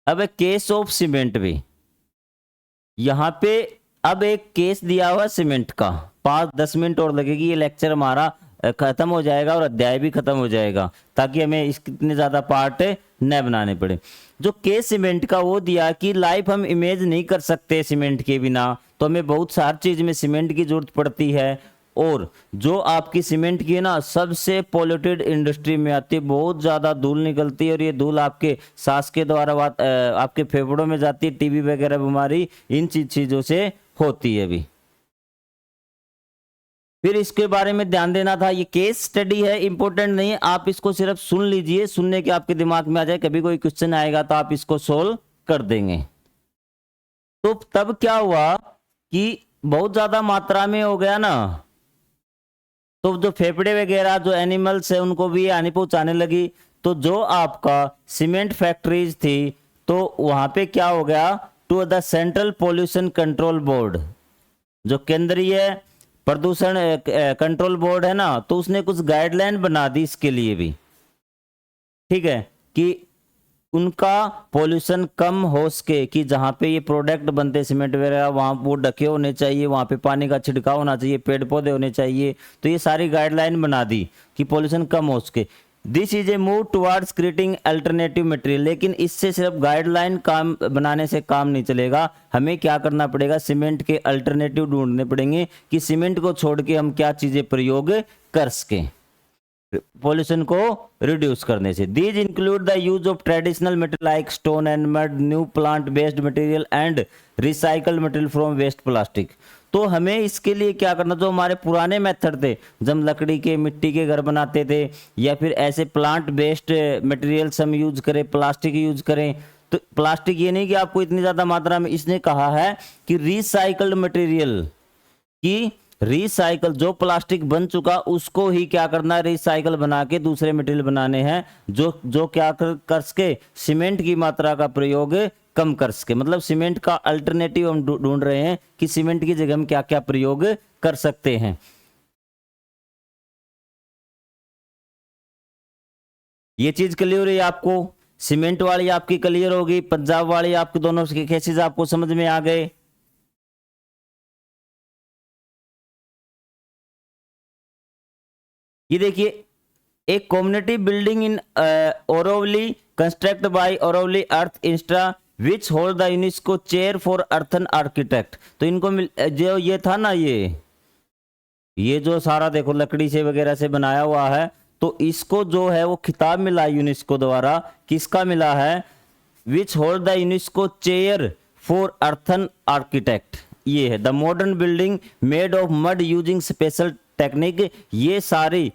[SPEAKER 1] अब एक केस ऑफ सीमेंट भी यहाँ पे, अब एक केस दिया हुआ सीमेंट का, 5-10 मिनट और लगेगी, ये लेक्चर हमारा खत्म हो जाएगा और अध्याय भी खत्म हो जाएगा, ताकि हमें इस इतने ज्यादा पार्ट न बनाने पड़े। जो केस सीमेंट का वो दिया कि लाइफ हम इमेज नहीं कर सकते सीमेंट के बिना, तो हमें बहुत सारी चीज में सीमेंट की जरूरत पड़ती है, और जो आपकी सीमेंट की है ना सबसे पॉल्यूटेड इंडस्ट्री में आती है, बहुत ज़्यादा धूल निकलती है, और ये धूल आपके सांस के द्वारा आपके फेफड़ों में जाती है, टीबी वगैरह बीमारी इन चीज़ों से होती है भी। फिर इसके बारे में ध्यान देना था, ये केस स्टडी है, इंपॉर्टेंट नहीं है, आप इसको सिर्फ सुन लीजिए, सुनने के आपके दिमाग में आ जाए, कभी कोई क्वेश्चन आएगा तो आप इसको सोल्व कर देंगे। तो तब क्या हुआ कि बहुत ज्यादा मात्रा में हो गया ना, तो जो फेफड़े वगैरह जो एनिमल्स है उनको भी हानि पहुंचाने लगी, तो जो आपका सीमेंट फैक्ट्रीज थी तो वहां पे क्या हो गया, to the central pollution control board, जो केंद्रीय प्रदूषण कंट्रोल बोर्ड है ना, तो उसने कुछ गाइडलाइन बना दी इसके लिए भी, ठीक है, कि उनका पॉल्यूशन कम हो सके, कि जहाँ पे ये प्रोडक्ट बनते सीमेंट वगैरह वहाँ वो ढके होने चाहिए, वहाँ पे पानी का छिड़काव होना चाहिए, पेड़ पौधे होने चाहिए, तो ये सारी गाइडलाइन बना दी कि पॉल्यूशन कम हो सके। This is a move towards creating alternative material, लेकिन इससे सिर्फ गाइडलाइन काम बनाने से काम नहीं चलेगा, हमें क्या करना पड़ेगा, सीमेंट के अल्टरनेटिव ढूंढने पड़ेंगे कि सीमेंट को छोड़ के हम क्या चीजें प्रयोग कर सकें पॉल्यूशन को रिड्यूस करने से। These include the use of traditional material like stone and mud, new plant based material and recycled material from waste plastic. तो हमें इसके लिए क्या करना, जो हमारे पुराने मेथड थे, जब लकड़ी के मिट्टी के घर बनाते थे या फिर ऐसे प्लांट बेस्ड मटेरियल्स हम यूज करें, प्लास्टिक यूज करें, तो प्लास्टिक ये नहीं कि आपको इतनी ज्यादा मात्रा में, इसने कहा है कि रिसाइकल्ड मटेरियल की, रिसाइकल जो प्लास्टिक बन चुका उसको ही क्या करना है, रिसाइकल बना के दूसरे मटेरियल बनाने हैं, जो क्या कर सके, सीमेंट की मात्रा का प्रयोग कम कर सके। मतलब सीमेंट का अल्टरनेटिव हम ढूंढ रहे हैं कि सीमेंट की जगह हम क्या क्या प्रयोग कर सकते हैं। ये चीज क्लियर है आपको, सीमेंट वाली आपकी क्लियर होगी, पंजाब वाली आपके दोनों केसेस आपको समझ में आ गए। ये देखिए, एक community building in Auroville construct by Auroville earth institute which hold the UNESCO chair for earthen architect. तो इनको जो ये था ना, ये जो सारा देखो लकड़ी से वगैरह से बनाया हुआ है, तो इसको जो है वो खिताब मिला यूनेस्को द्वारा। किसका मिला है? विच hold the UNESCO chair for earthen architect. ये है the modern building made of mud using special technique. ये सारी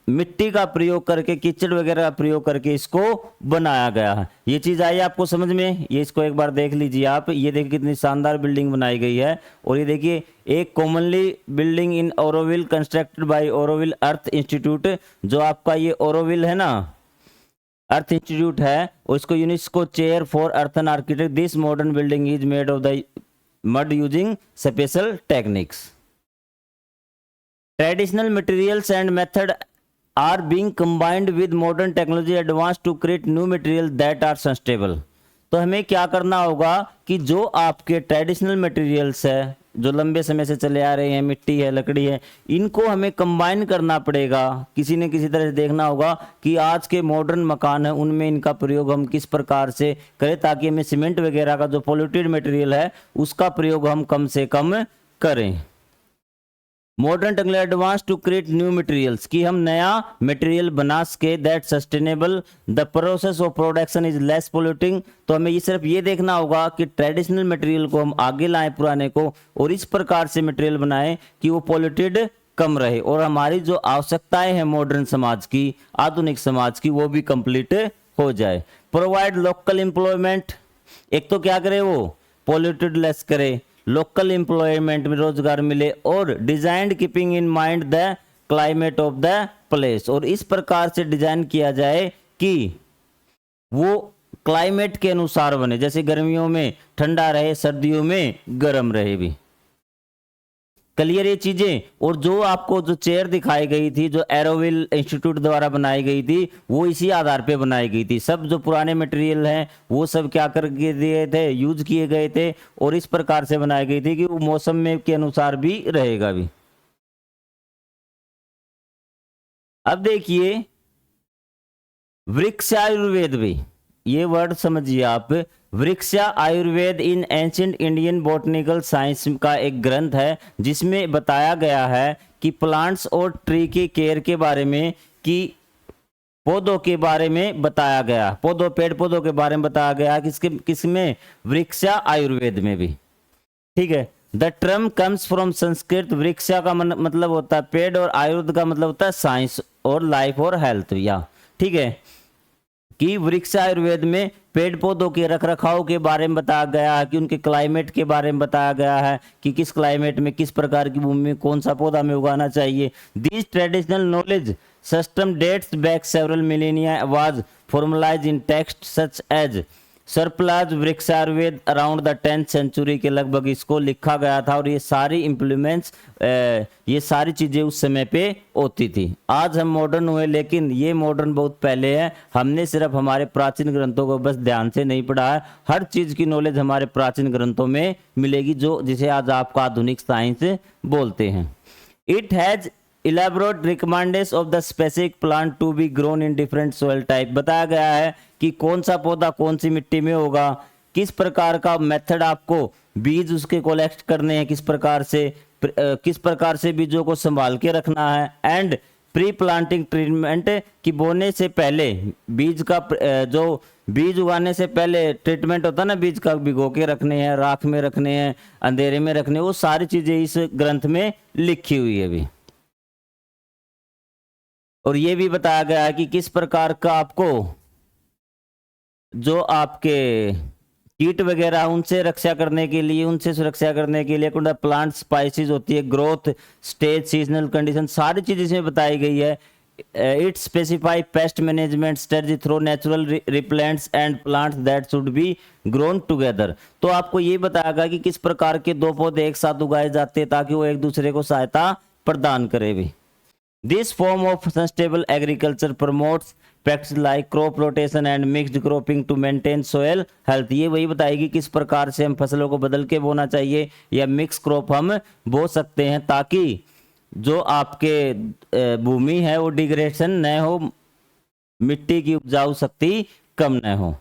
[SPEAKER 1] मिट्टी का प्रयोग करके, कीचड़ वगैरह का प्रयोग करके इसको बनाया गया है। ये चीज आई आपको समझ में? ये इसको एक बार देख लीजिए आप। ये देखिए कितनी शानदार बिल्डिंग बनाई गई है। और ये देखिए एक commonly building in Auroville constructed by Auroville earth institute. जो आपका ये ओरोविल है ना, अर्थ इंस्टीट्यूट है, और इसको UNESCO chair for earthen architect. This modern building is made of the mud using special techniques. Traditional materials and method are being combined with modern technology advanced to create new material that are sustainable। तो हमें क्या करना होगा कि जो आपके traditional materials है, जो लंबे समय से चले आ रहे हैं, मिट्टी है, लकड़ी है, इनको हमें कंबाइन करना पड़ेगा। किसी न किसी तरह से देखना होगा कि आज के मॉडर्न मकान है उनमें इनका प्रयोग हम किस प्रकार से करें, ताकि हमें सीमेंट वगैरह का जो पॉल्यूटेड मटेरियल है उसका प्रयोग हम कम से कम करें। Modern technology advance to create new materials, कि हम नया मटेरियल बना सके that sustainable. The process of production is less polluting. तो हमें ये सिर्फ ये देखना होगा कि ट्रेडिशनल मटेरियल को हम आगे लाएं पुराने को, और इस प्रकार से मटेरियल बनाएं कि वो पोल्यूटेड कम रहे, और हमारी जो आवश्यकताएं हैं मॉडर्न समाज की, आधुनिक समाज की, वो भी कंप्लीट हो जाए। प्रोवाइड लोकल एम्प्लॉयमेंट, एक तो क्या करे वो पोल्यूटेड लेस करे, लोकल एम्प्लॉयमेंट में रोजगार मिले, और design keeping in mind the climate of the place. और इस प्रकार से डिजाइन किया जाए कि वो क्लाइमेट के अनुसार बने, जैसे गर्मियों में ठंडा रहे, सर्दियों में गर्म रहे भी। क्लियर ये चीजें। और जो आपको जो चेयर दिखाई गई थी, जो एरोविल इंस्टीट्यूट द्वारा बनाई गई थी, वो इसी आधार पे बनाई गई थी। सब जो पुराने मटेरियल हैं वो सब क्या कर दिए थे, यूज किए गए थे, और इस प्रकार से बनाई गई थी कि वो मौसम में के अनुसार भी रहेगा भी। अब देखिए वृक्ष आयुर्वेद भी, ये वर्ड समझिए आप। वृक्षा आयुर्वेद इन एंशिएंट इंडियन बॉटनिकल साइंस का एक ग्रंथ है, जिसमें बताया गया है कि प्लांट्स और ट्री के केयर के बारे में, कि पौधों के बारे में बताया गया, पौधों पेड़ पौधों के बारे में बताया गया, किसमें? वृक्षा आयुर्वेद में भी। ठीक है। The term comes from Sanskrit. वृक्षा का मतलब होता है पेड़, और आयुर्वेद का मतलब होता है साइंस और लाइफ और हेल्थ। या ठीक है कि वृक्ष आयुर्वेद में पेड़ पौधों के रखरखाव के बारे में बताया गया है, कि उनके क्लाइमेट के बारे में बताया गया है, कि किस क्लाइमेट में किस प्रकार की भूमि में कौन सा पौधा हमें उगाना चाहिए। This traditional knowledge system dates back several millennia, was formalized in text such as Surapala Vrikshayurveda around the 10th century के लगभग इसको लिखा गया था। और ये सारी इम्प्लीमेंट्स, ये सारी चीज़ें उस समय पे होती थी। आज हम मॉडर्न हुए, लेकिन ये मॉडर्न बहुत पहले है। हमने सिर्फ हमारे प्राचीन ग्रंथों को बस ध्यान से नहीं पढ़ा है, हर चीज़ की नॉलेज हमारे प्राचीन ग्रंथों में मिलेगी, जो जिसे आज आपका आधुनिक साइंस बोलते हैं। It has elaborate recommendations of the specific plant to be grown in different soil type। बताया गया है कि कौन सा पौधा कौन सी मिट्टी में होगा, किस प्रकार का मेथड आपको बीज उसके कलेक्ट करने हैं, किस प्रकार से बीजों को संभाल के रखना है, एंड प्री प्लांटिंग ट्रीटमेंट, कि बोने से पहले बीज का जो बीज उगाने से पहले ट्रीटमेंट होता है ना, बीज का भिगो के रखने हैं, राख में रखने हैं, अंधेरे में रखने, वो सारी चीजें इस ग्रंथ में लिखी हुई है भी। और ये भी बताया गया है कि किस प्रकार का आपको जो आपके कीट वगैरह उनसे रक्षा करने के लिए, उनसे सुरक्षा करने के लिए प्लांट स्पाइसीज होती है, ग्रोथ स्टेज, सीजनल कंडीशन, सारी चीज इसमें बताई गई है। It specify pest management strategy through natural repellents and plants that should be grown together. तो आपको ये बताया गया कि किस प्रकार के दो पौधे एक साथ उगाए जाते हैं ताकि वो एक दूसरे को सहायता प्रदान करे भी। This form of sustainable agriculture promotes practices like crop rotation and mixed cropping to maintain soil health। ये वही बताएगी किस प्रकार से हम फसलों को बदल के बोना चाहिए या मिक्स क्रॉप हम बो सकते हैं, ताकि जो आपके भूमि है वो डिग्रेडेशन न हो, मिट्टी की उपजाऊ शक्ति कम न हो।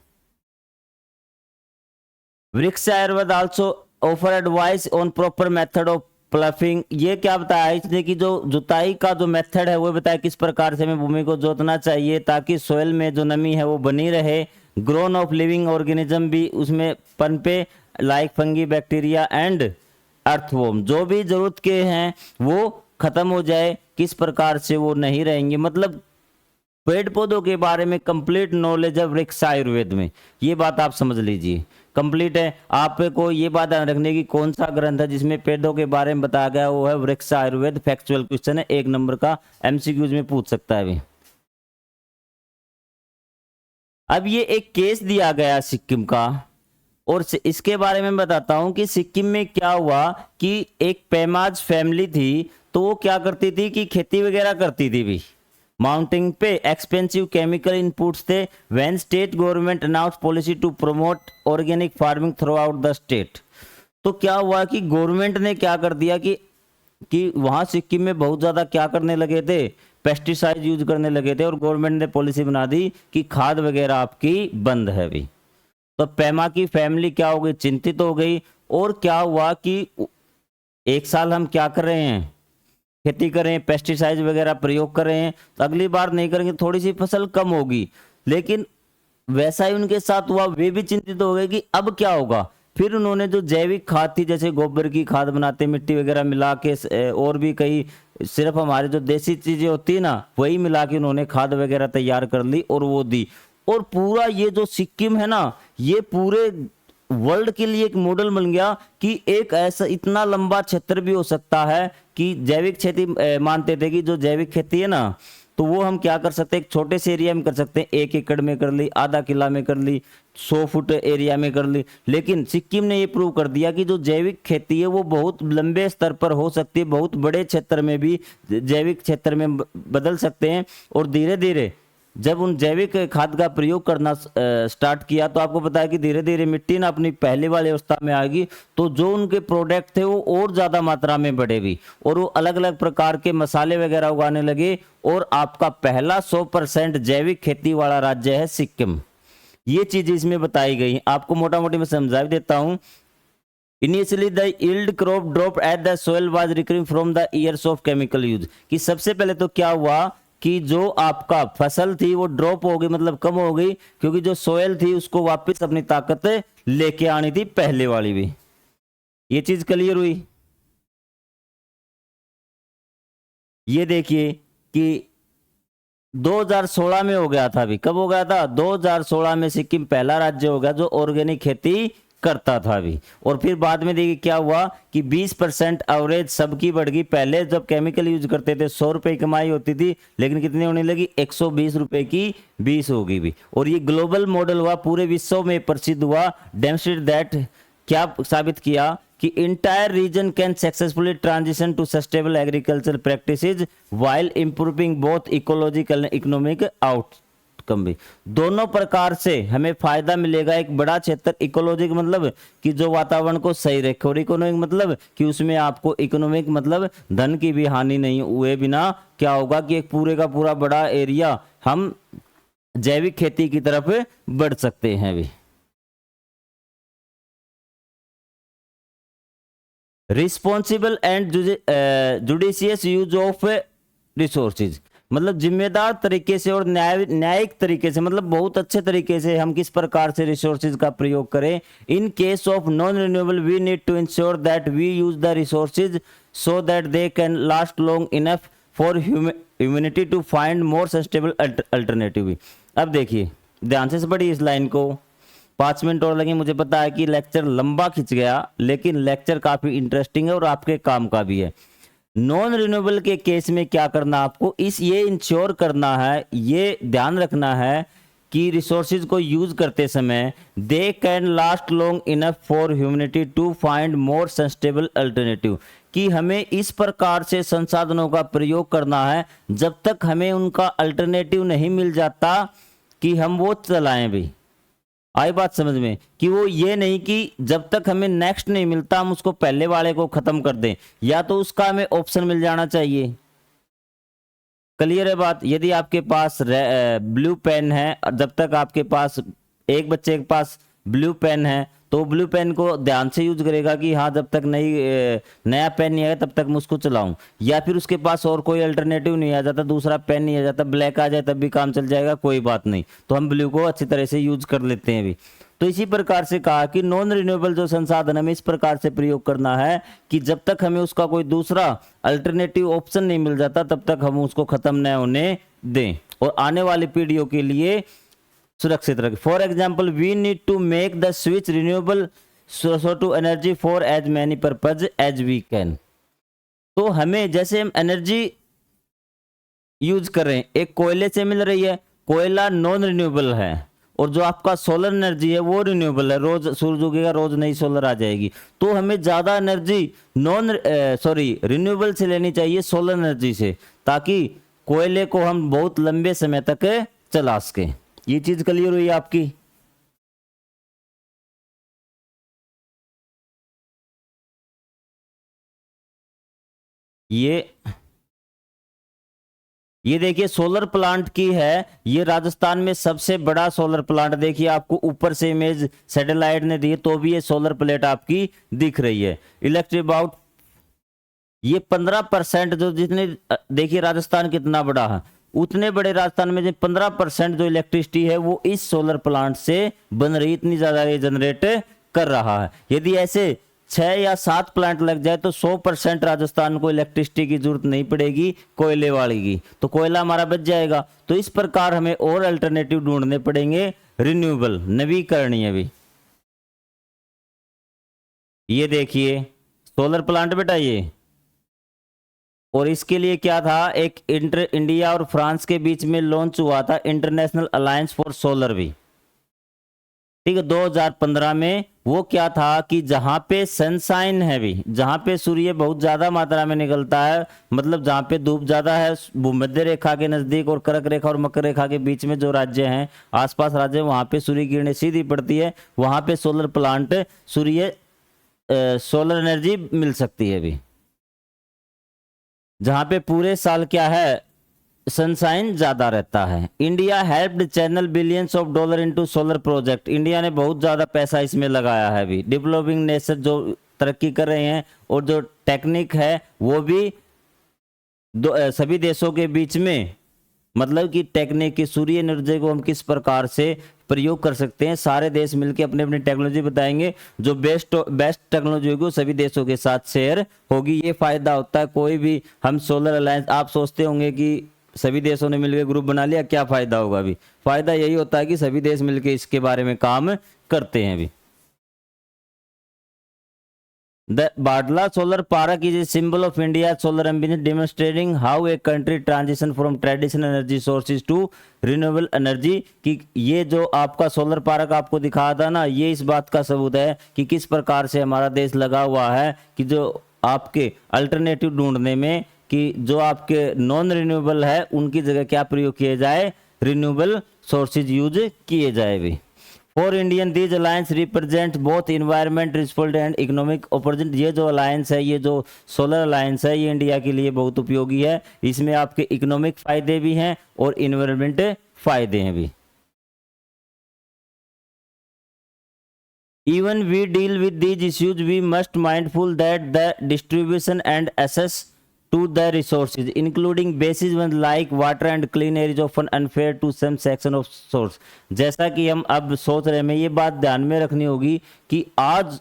[SPEAKER 1] वृक्ष Ayurveda also offer advice on proper method of ploughing. ये क्या बताया इसने कि जो जुताई का जो मेथड है वो बताया किस प्रकार से हमें भूमि को जोतना चाहिए ताकि सोयल में जो नमी है वो बनी रहे। ग्रोन ऑफ लिविंग ऑर्गेनिज्म भी उसमें पनपे, like fungi, bacteria and earthworm, जो भी जरूरत के हैं वो खत्म हो जाए, किस प्रकार से वो नहीं रहेंगे। मतलब पेड़ पौधों के बारे में कंप्लीट नॉलेज है वृक्ष आयुर्वेद में, ये बात आप समझ लीजिए कंप्लीट है। आपको ये बात ध्यान रखने की कौन सा ग्रंथ है जिसमें पेड़ों के बारे में बताया गया, वो है वृक्ष आयुर्वेद। फैक्चुअल क्वेश्चन है, 1 नंबर का, एमसीक्यूज में पूछ सकता है अभी। अब ये एक केस दिया गया सिक्किम का, और इसके बारे में बताता हूं कि सिक्किम में क्या हुआ कि एक पेमाज फैमिली थी, तो वो क्या करती थी कि खेती वगैरह करती थी भी। माउंटिंग पे एक्सपेंसिव केमिकल इनपुट्स थे। When state government announce policy to promote organic farming throughout the state, तो क्या हुआ कि गवर्नमेंट ने क्या कर दिया कि वहां सिक्किम में बहुत ज्यादा क्या करने लगे थे, पेस्टिसाइड यूज करने लगे थे, और गवर्नमेंट ने पॉलिसी बना दी कि खाद वगैरह आपकी बंद है भी। तो पेमा की फैमिली क्या हो गई, चिंतित हो गई। और क्या हुआ कि एक साल हम क्या कर रहे हैं, खेती कर रहे हैं, पेस्टिसाइड वगैरह प्रयोग कर रहे हैं, तो अगली बार नहीं करेंगे, थोड़ी सी फसल कम होगी। लेकिन वैसा ही उनके साथ हुआ, वे भी चिंतित हो गए कि अब क्या होगा। फिर उन्होंने जो जैविक खाद थी, जैसे गोबर की खाद बनाते, मिट्टी वगैरह मिला के, और भी कई, सिर्फ हमारे जो देसी चीजें होती है ना वही मिला के उन्होंने खाद वगैरह तैयार कर ली और वो दी। और पूरा ये जो सिक्किम है ना, ये पूरे वर्ल्ड के लिए एक मॉडल बन गया कि एक ऐसा इतना लंबा क्षेत्र भी हो सकता है कि जैविक खेती मानते थे कि जो जैविक खेती है ना, तो वो हम क्या कर सकते हैं, एक छोटे से एरिया में कर सकते हैं, 1 एकड़ में कर ली, आधा किला में कर ली, 100 फुट एरिया में कर ली। लेकिन सिक्किम ने ये प्रूव कर दिया कि जो जैविक खेती है वो बहुत लंबे स्तर पर हो सकती है, बहुत बड़े क्षेत्र में भी जैविक क्षेत्र में बदल सकते हैं। और धीरे धीरे जब उन जैविक खाद का प्रयोग करना स्टार्ट किया, तो आपको पता है कि धीरे धीरे मिट्टी ना अपनी पहले वाली अवस्था में आएगी, तो जो उनके प्रोडक्ट थे वो और ज्यादा मात्रा में बढ़े भी, और वो अलग अलग प्रकार के मसाले वगैरह उगाने लगे। और आपका पहला 100% जैविक खेती वाला राज्य है सिक्किम। ये चीज इसमें बताई गई, आपको मोटा मोटी मैं समझा भी देता हूं। Initially the yield crop drop at the soil was recovering from the years of chemical use, कि सबसे पहले तो क्या हुआ कि जो आपका फसल थी वो ड्रॉप हो गई, मतलब कम हो गई, क्योंकि जो सोयल थी उसको वापस अपनी ताकत लेके आनी थी पहले वाली भी। ये चीज क्लियर हुई। ये देखिए कि 2016 में हो गया था, अभी कब हो गया था, 2016 में सिक्किम पहला राज्य हो गया जो ऑर्गेनिक खेती करता था अभी। और फिर बाद में देखिए क्या हुआ कि 20% एवरेज सबकी बढ़ गई। पहले जब केमिकल यूज करते थे 100 रुपए की कमाई होती थी, लेकिन कितनी होने लगी, 120 रुपए की 20 होगी भी। और ये ग्लोबल मॉडल हुआ, पूरे विश्व में प्रसिद्ध हुआ। डेमोन्स्ट्रेट दैट, क्या साबित किया कि entire region can successfully transition to sustainable agriculture practices while improving both ecological and economic outcome भी। दोनों प्रकार से हमें फायदा मिलेगा। एक बड़ा क्षेत्र इकोलॉजिक मतलब कि जो वातावरण को सही रखे, और इकोनॉमिक मतलब कि उसमें आपको इकोनॉमिक मतलब धन की भी हानि नहीं हुए बिना क्या होगा कि एक पूरे का पूरा बड़ा एरिया हम जैविक खेती की तरफ बढ़ सकते हैं भी। Responsible and judicious use of resources, मतलब जिम्मेदार तरीके से और न्यायिक तरीके से, मतलब बहुत अच्छे तरीके से हम किस प्रकार से रिसोर्सेज का प्रयोग करें। In case of non renewable we need to ensure that we use the resources so that they can last long enough for humanity to find more sustainable alternative. अब देखिए ध्यान से पढ़िए इस लाइन को, 5 मिनट और लगे। मुझे पता है कि लेक्चर लंबा खिंच गया, लेकिन लेक्चर काफी इंटरेस्टिंग है और आपके काम का भी है। नॉन रिन्यूएबल के केस में क्या करना आपको, ये इंश्योर करना है, ये ध्यान रखना है कि रिसोर्सेज को यूज करते समय they can last long enough for humanity to find more sustainable alternative, कि हमें इस प्रकार से संसाधनों का प्रयोग करना है जब तक हमें उनका अल्टरनेटिव नहीं मिल जाता कि हम वो चलाएं भी। आई बात समझ में, कि वो ये नहीं कि जब तक हमें नेक्स्ट नहीं मिलता हम उसको पहले वाले को खत्म कर दें, या तो उसका हमें ऑप्शन मिल जाना चाहिए। क्लियर है बात। यदि आपके पास ब्लू पेन है, जब तक आपके पास एक बच्चे के पास ब्लू पेन है तो ब्लू पेन को ध्यान से यूज करेगा कि हाँ जब तक नया पेन नहीं आएगा तब तक मैं उसको चलाऊं, या फिर उसके पास और कोई अल्टरनेटिव नहीं आ जाता, दूसरा पेन नहीं आ जाता, ब्लैक आ जाए तब भी काम चल जाएगा, कोई बात नहीं, तो हम ब्लू को अच्छी तरह से यूज कर लेते हैं अभी। तो इसी प्रकार से कहा कि नॉन रिन्यूएबल जो संसाधन हमें इस प्रकार से प्रयोग करना है कि जब तक हमें उसका कोई दूसरा अल्टरनेटिव ऑप्शन नहीं मिल जाता तब तक हम उसको खत्म न होने दें और आने वाली पीढ़ियों के लिए सुरक्षित रखें। For example we need to make the switch renewable source to energy for as many purpose as we can. तो हमें जैसे हम एनर्जी यूज कर रहे हैं, एक कोयले से मिल रही है, कोयला नॉन रिन्यूएबल है, और जो आपका सोलर एनर्जी है वो रिन्यूएबल है, रोज सूरज उगेगा रोज नई सोलर आ जाएगी। तो हमें ज्यादा एनर्जी रिन्यूएबल से लेनी चाहिए, सोलर एनर्जी से, ताकि कोयले को हम बहुत लंबे समय तक चला सके। ये चीज क्लियर हुई आपकी? ये देखिए सोलर प्लांट की है, ये राजस्थान में सबसे बड़ा सोलर प्लांट, देखिए आपको ऊपर से इमेज सैटेलाइट ने दी है तो भी ये सोलर प्लेट आपकी दिख रही है। इलेक्ट्रिक अबाउट ये 15% जो जितने देखिए राजस्थान कितना बड़ा है, उतने बड़े राजस्थान में जो 15% जो इलेक्ट्रिसिटी है वो इस सोलर प्लांट से बन रही, इतनी ज्यादा ये जनरेट कर रहा है। यदि ऐसे 6 या 7 प्लांट लग जाए तो 100% राजस्थान को इलेक्ट्रिसिटी की जरूरत नहीं पड़ेगी कोयले वाली की, तो कोयला हमारा बच जाएगा। तो इस प्रकार हमें और अल्टरनेटिव ढूंढने पड़ेंगे रिन्यूएबल, नवीकरणीय भी। ये देखिए सोलर प्लांट बेटा ये, और इसके लिए क्या था, एक इंडिया और फ्रांस के बीच में लॉन्च हुआ था इंटरनेशनल अलायंस फॉर सोलर भी, ठीक है, 2015 में। वो क्या था कि जहां पे सनशाइन है भी, जहां पे सूर्य बहुत ज्यादा मात्रा में निकलता है, मतलब जहां पे धूप ज्यादा है, भूमध्य रेखा के नजदीक और कर्क रेखा और मकर रेखा के बीच में जो राज्य हैं, आसपास राज्य, वहां पे सूर्य किरणें सीधी पड़ती है, वहां पे सोलर प्लांट सोलर एनर्जी मिल सकती है भी, जहां पे पूरे साल क्या है सनशाइन ज्यादा रहता है। India helped channel billions of dollar into solar project, India ने बहुत ज्यादा पैसा इसमें लगाया है अभी। डेवलपिंग नेशन जो तरक्की कर रहे हैं और जो टेक्निक है वो भी सभी देशों के बीच में, मतलब कि टेक्निक की सूर्य एनर्जी को हम किस प्रकार से प्रयोग कर सकते हैं, सारे देश मिलकर अपने अपनी टेक्नोलॉजी बताएंगे, जो बेस्ट टेक्नोलॉजी होगी वो सभी देशों के साथ शेयर होगी। ये फायदा होता है कोई भी हम सोलर अलायंस, आप सोचते होंगे कि सभी देशों ने मिलकर ग्रुप बना लिया, क्या फायदा होगा? अभी फायदा यही होता है कि सभी देश मिलकर इसके बारे में काम करते हैं अभी। The Badla Solar Park is a symbol of India's solar ambition, demonstrating how a country transition from traditional energy sources to renewable energy। कि ये जो आपका सोलर पार्क आपको दिखाया था ना, ये इस बात का सबूत है कि किस प्रकार से हमारा देश लगा हुआ है कि जो आपके अल्टरनेटिव ढूंढने में, कि जो आपके नॉन रिन्यूएबल है उनकी जगह क्या प्रयोग किए जाए, रिन्यूएबल सोर्सेज यूज किए जाए भी। For Indian these alliance represent both environment responsibility and economic opportunity. ये जो अलायंस है, ये जो सोलर अलायंस है, ये इंडिया के लिए बहुत उपयोगी है। इसमें आपके इकोनॉमिक फायदे भी हैं और इन्वायरमेंट फायदे हैं भी। Even we deal with these issues, we must mindful that the distribution and access to the resources, including basic ones like water and clean air, is often unfair to some section of source। जैसा कि हम अब सोच रहे हैं, हमें ये बात ध्यान में रखनी होगी कि आज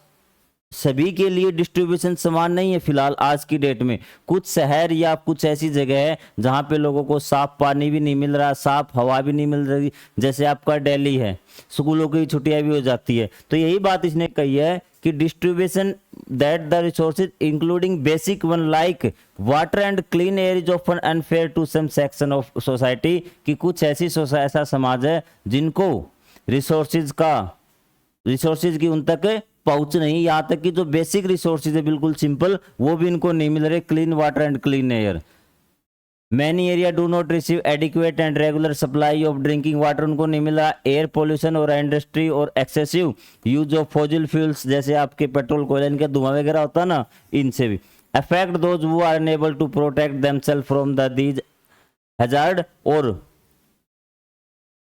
[SPEAKER 1] सभी के लिए डिस्ट्रीब्यूशन समान नहीं है। फिलहाल आज की डेट में कुछ शहर या कुछ ऐसी जगह है जहां पे लोगों को साफ पानी भी नहीं मिल रहा, साफ हवा भी नहीं मिल रही, जैसे आपका दिल्ली है, स्कूलों की छुट्टियां भी हो जाती है। तो यही बात इसने कही है कि distribution that the resources including basic one like water and clean air is often unfair to some section of society. कि कुछ ऐसा समाज है जिनको रिसोर्सेज की उन तक पहुंच नहीं, यहाँ तक कि जो बेसिक रिसोर्सेज है बिल्कुल सिंपल, वो भी इनको नहीं मिल रहे, clean water and clean air. Many area do not receive adequate and regular supply of drinking water, उनको नहीं मिला। एयर पोल्यूशन और इंडस्ट्री और excessive use of fossil fuels, जैसे आपके पेट्रोल कोयला इनका धुआं वगैरह होता है ना, इनसे भी affect those who are unable to protect themselves from the these hazard. और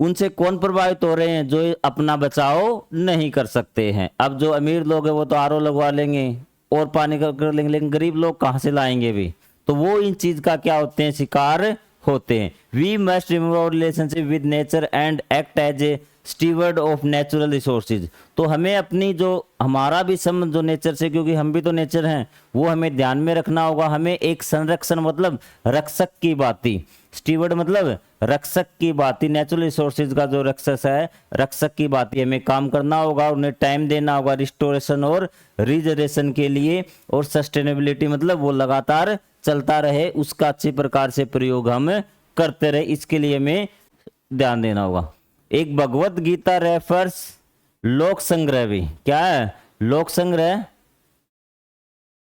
[SPEAKER 1] उनसे कौन प्रभावित हो रहे हैं? जो अपना बचाव नहीं कर सकते हैं। अब जो अमीर लोग हैं वो तो आरओ लगवा लेंगे और पानी कर लेंगे, लेकिन गरीब लोग कहाँ से लाएंगे भी? तो वो इन चीज का क्या होते हैं? शिकार होते हैं। We must remove our relationship with nature and act as a steward of natural resources. तो हमें अपनी जो हमारा भी संबंध जो नेचर से, क्योंकि हम भी तो नेचर हैं, वो हमें ध्यान में रखना होगा। हमें एक संरक्षण मतलब रक्षक की बाती, स्टीवर्ड मतलब रक्षक की बाती, नेचुरल रिसोर्सेज का जो रक्षक है, रक्षक की बाती हमें काम करना होगा, उन्हें टाइम देना होगा रिस्टोरेशन और रिजर्वेशन के लिए। और सस्टेनेबिलिटी मतलब वो लगातार चलता रहे, उसका अच्छी प्रकार से प्रयोग हम करते रहे, इसके लिए हमें ध्यान देना होगा। एक भगवत गीता रेफर्स लोक संग्रह भी, क्या है लोक संग्रह?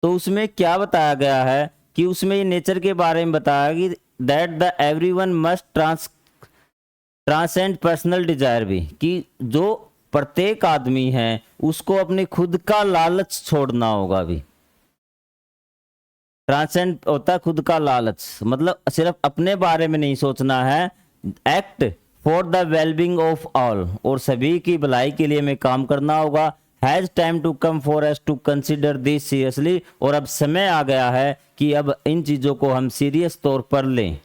[SPEAKER 1] तो उसमें क्या बताया गया है कि उसमें ये नेचर के बारे में बताया कि that the everyone must transcend personal desire भी, कि जो प्रत्येक आदमी है उसको अपने खुद का लालच छोड़ना होगा भी। ट्रांसेंड होता है खुद का लालच, मतलब सिर्फ अपने बारे में नहीं सोचना है। Act for the wellbeing of all, और सभी की भलाई के लिए हमें काम करना होगा। Has time to come for us to consider this seriously, और अब समय आ गया है कि अब इन चीजों को हम सीरियस तौर पर लें।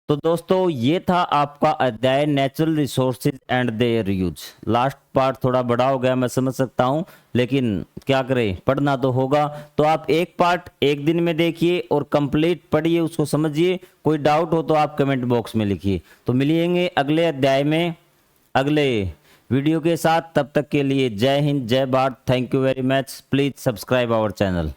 [SPEAKER 1] तो दोस्तों ये था आपका अध्याय natural resources and their use. Last part थोड़ा बड़ा हो गया, मैं समझ सकता हूँ, लेकिन क्या करें, पढ़ना तो होगा। तो आप एक पार्ट एक दिन में देखिए और कंप्लीट पढ़िए, उसको समझिए। कोई डाउट हो तो आप कमेंट बॉक्स में लिखिए। तो मिलेंगे अगले अध्याय में अगले वीडियो के साथ। तब तक के लिए जय हिंद, जय Bharat, thank you very much. Please subscribe our channel.